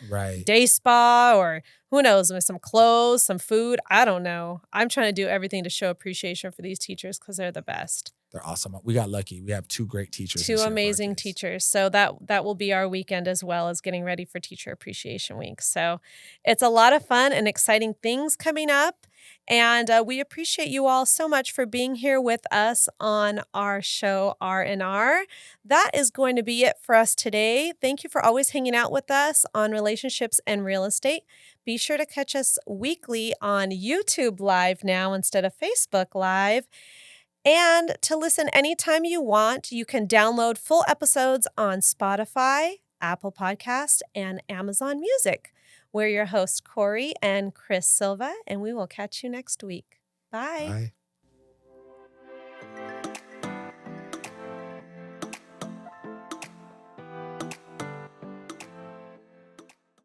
day spa or who knows, with some clothes, some food. I don't know. I'm trying to do everything to show appreciation for these teachers because they're the best. They're awesome. We got lucky. We have 2 great teachers. 2 amazing teachers. So that will be our weekend as well as getting ready for Teacher Appreciation Week. So it's a lot of fun and exciting things coming up. And we appreciate you all so much for being here with us on our show, R&R. That is going to be it for us today. Thank you for always hanging out with us on relationships and real estate. Be sure to catch us weekly on YouTube Live now instead of Facebook Live. And to listen anytime you want, you can download full episodes on Spotify, Apple Podcast, and Amazon Music. We're your hosts, Cori and Chris Silva, and we will catch you next week. Bye. Bye.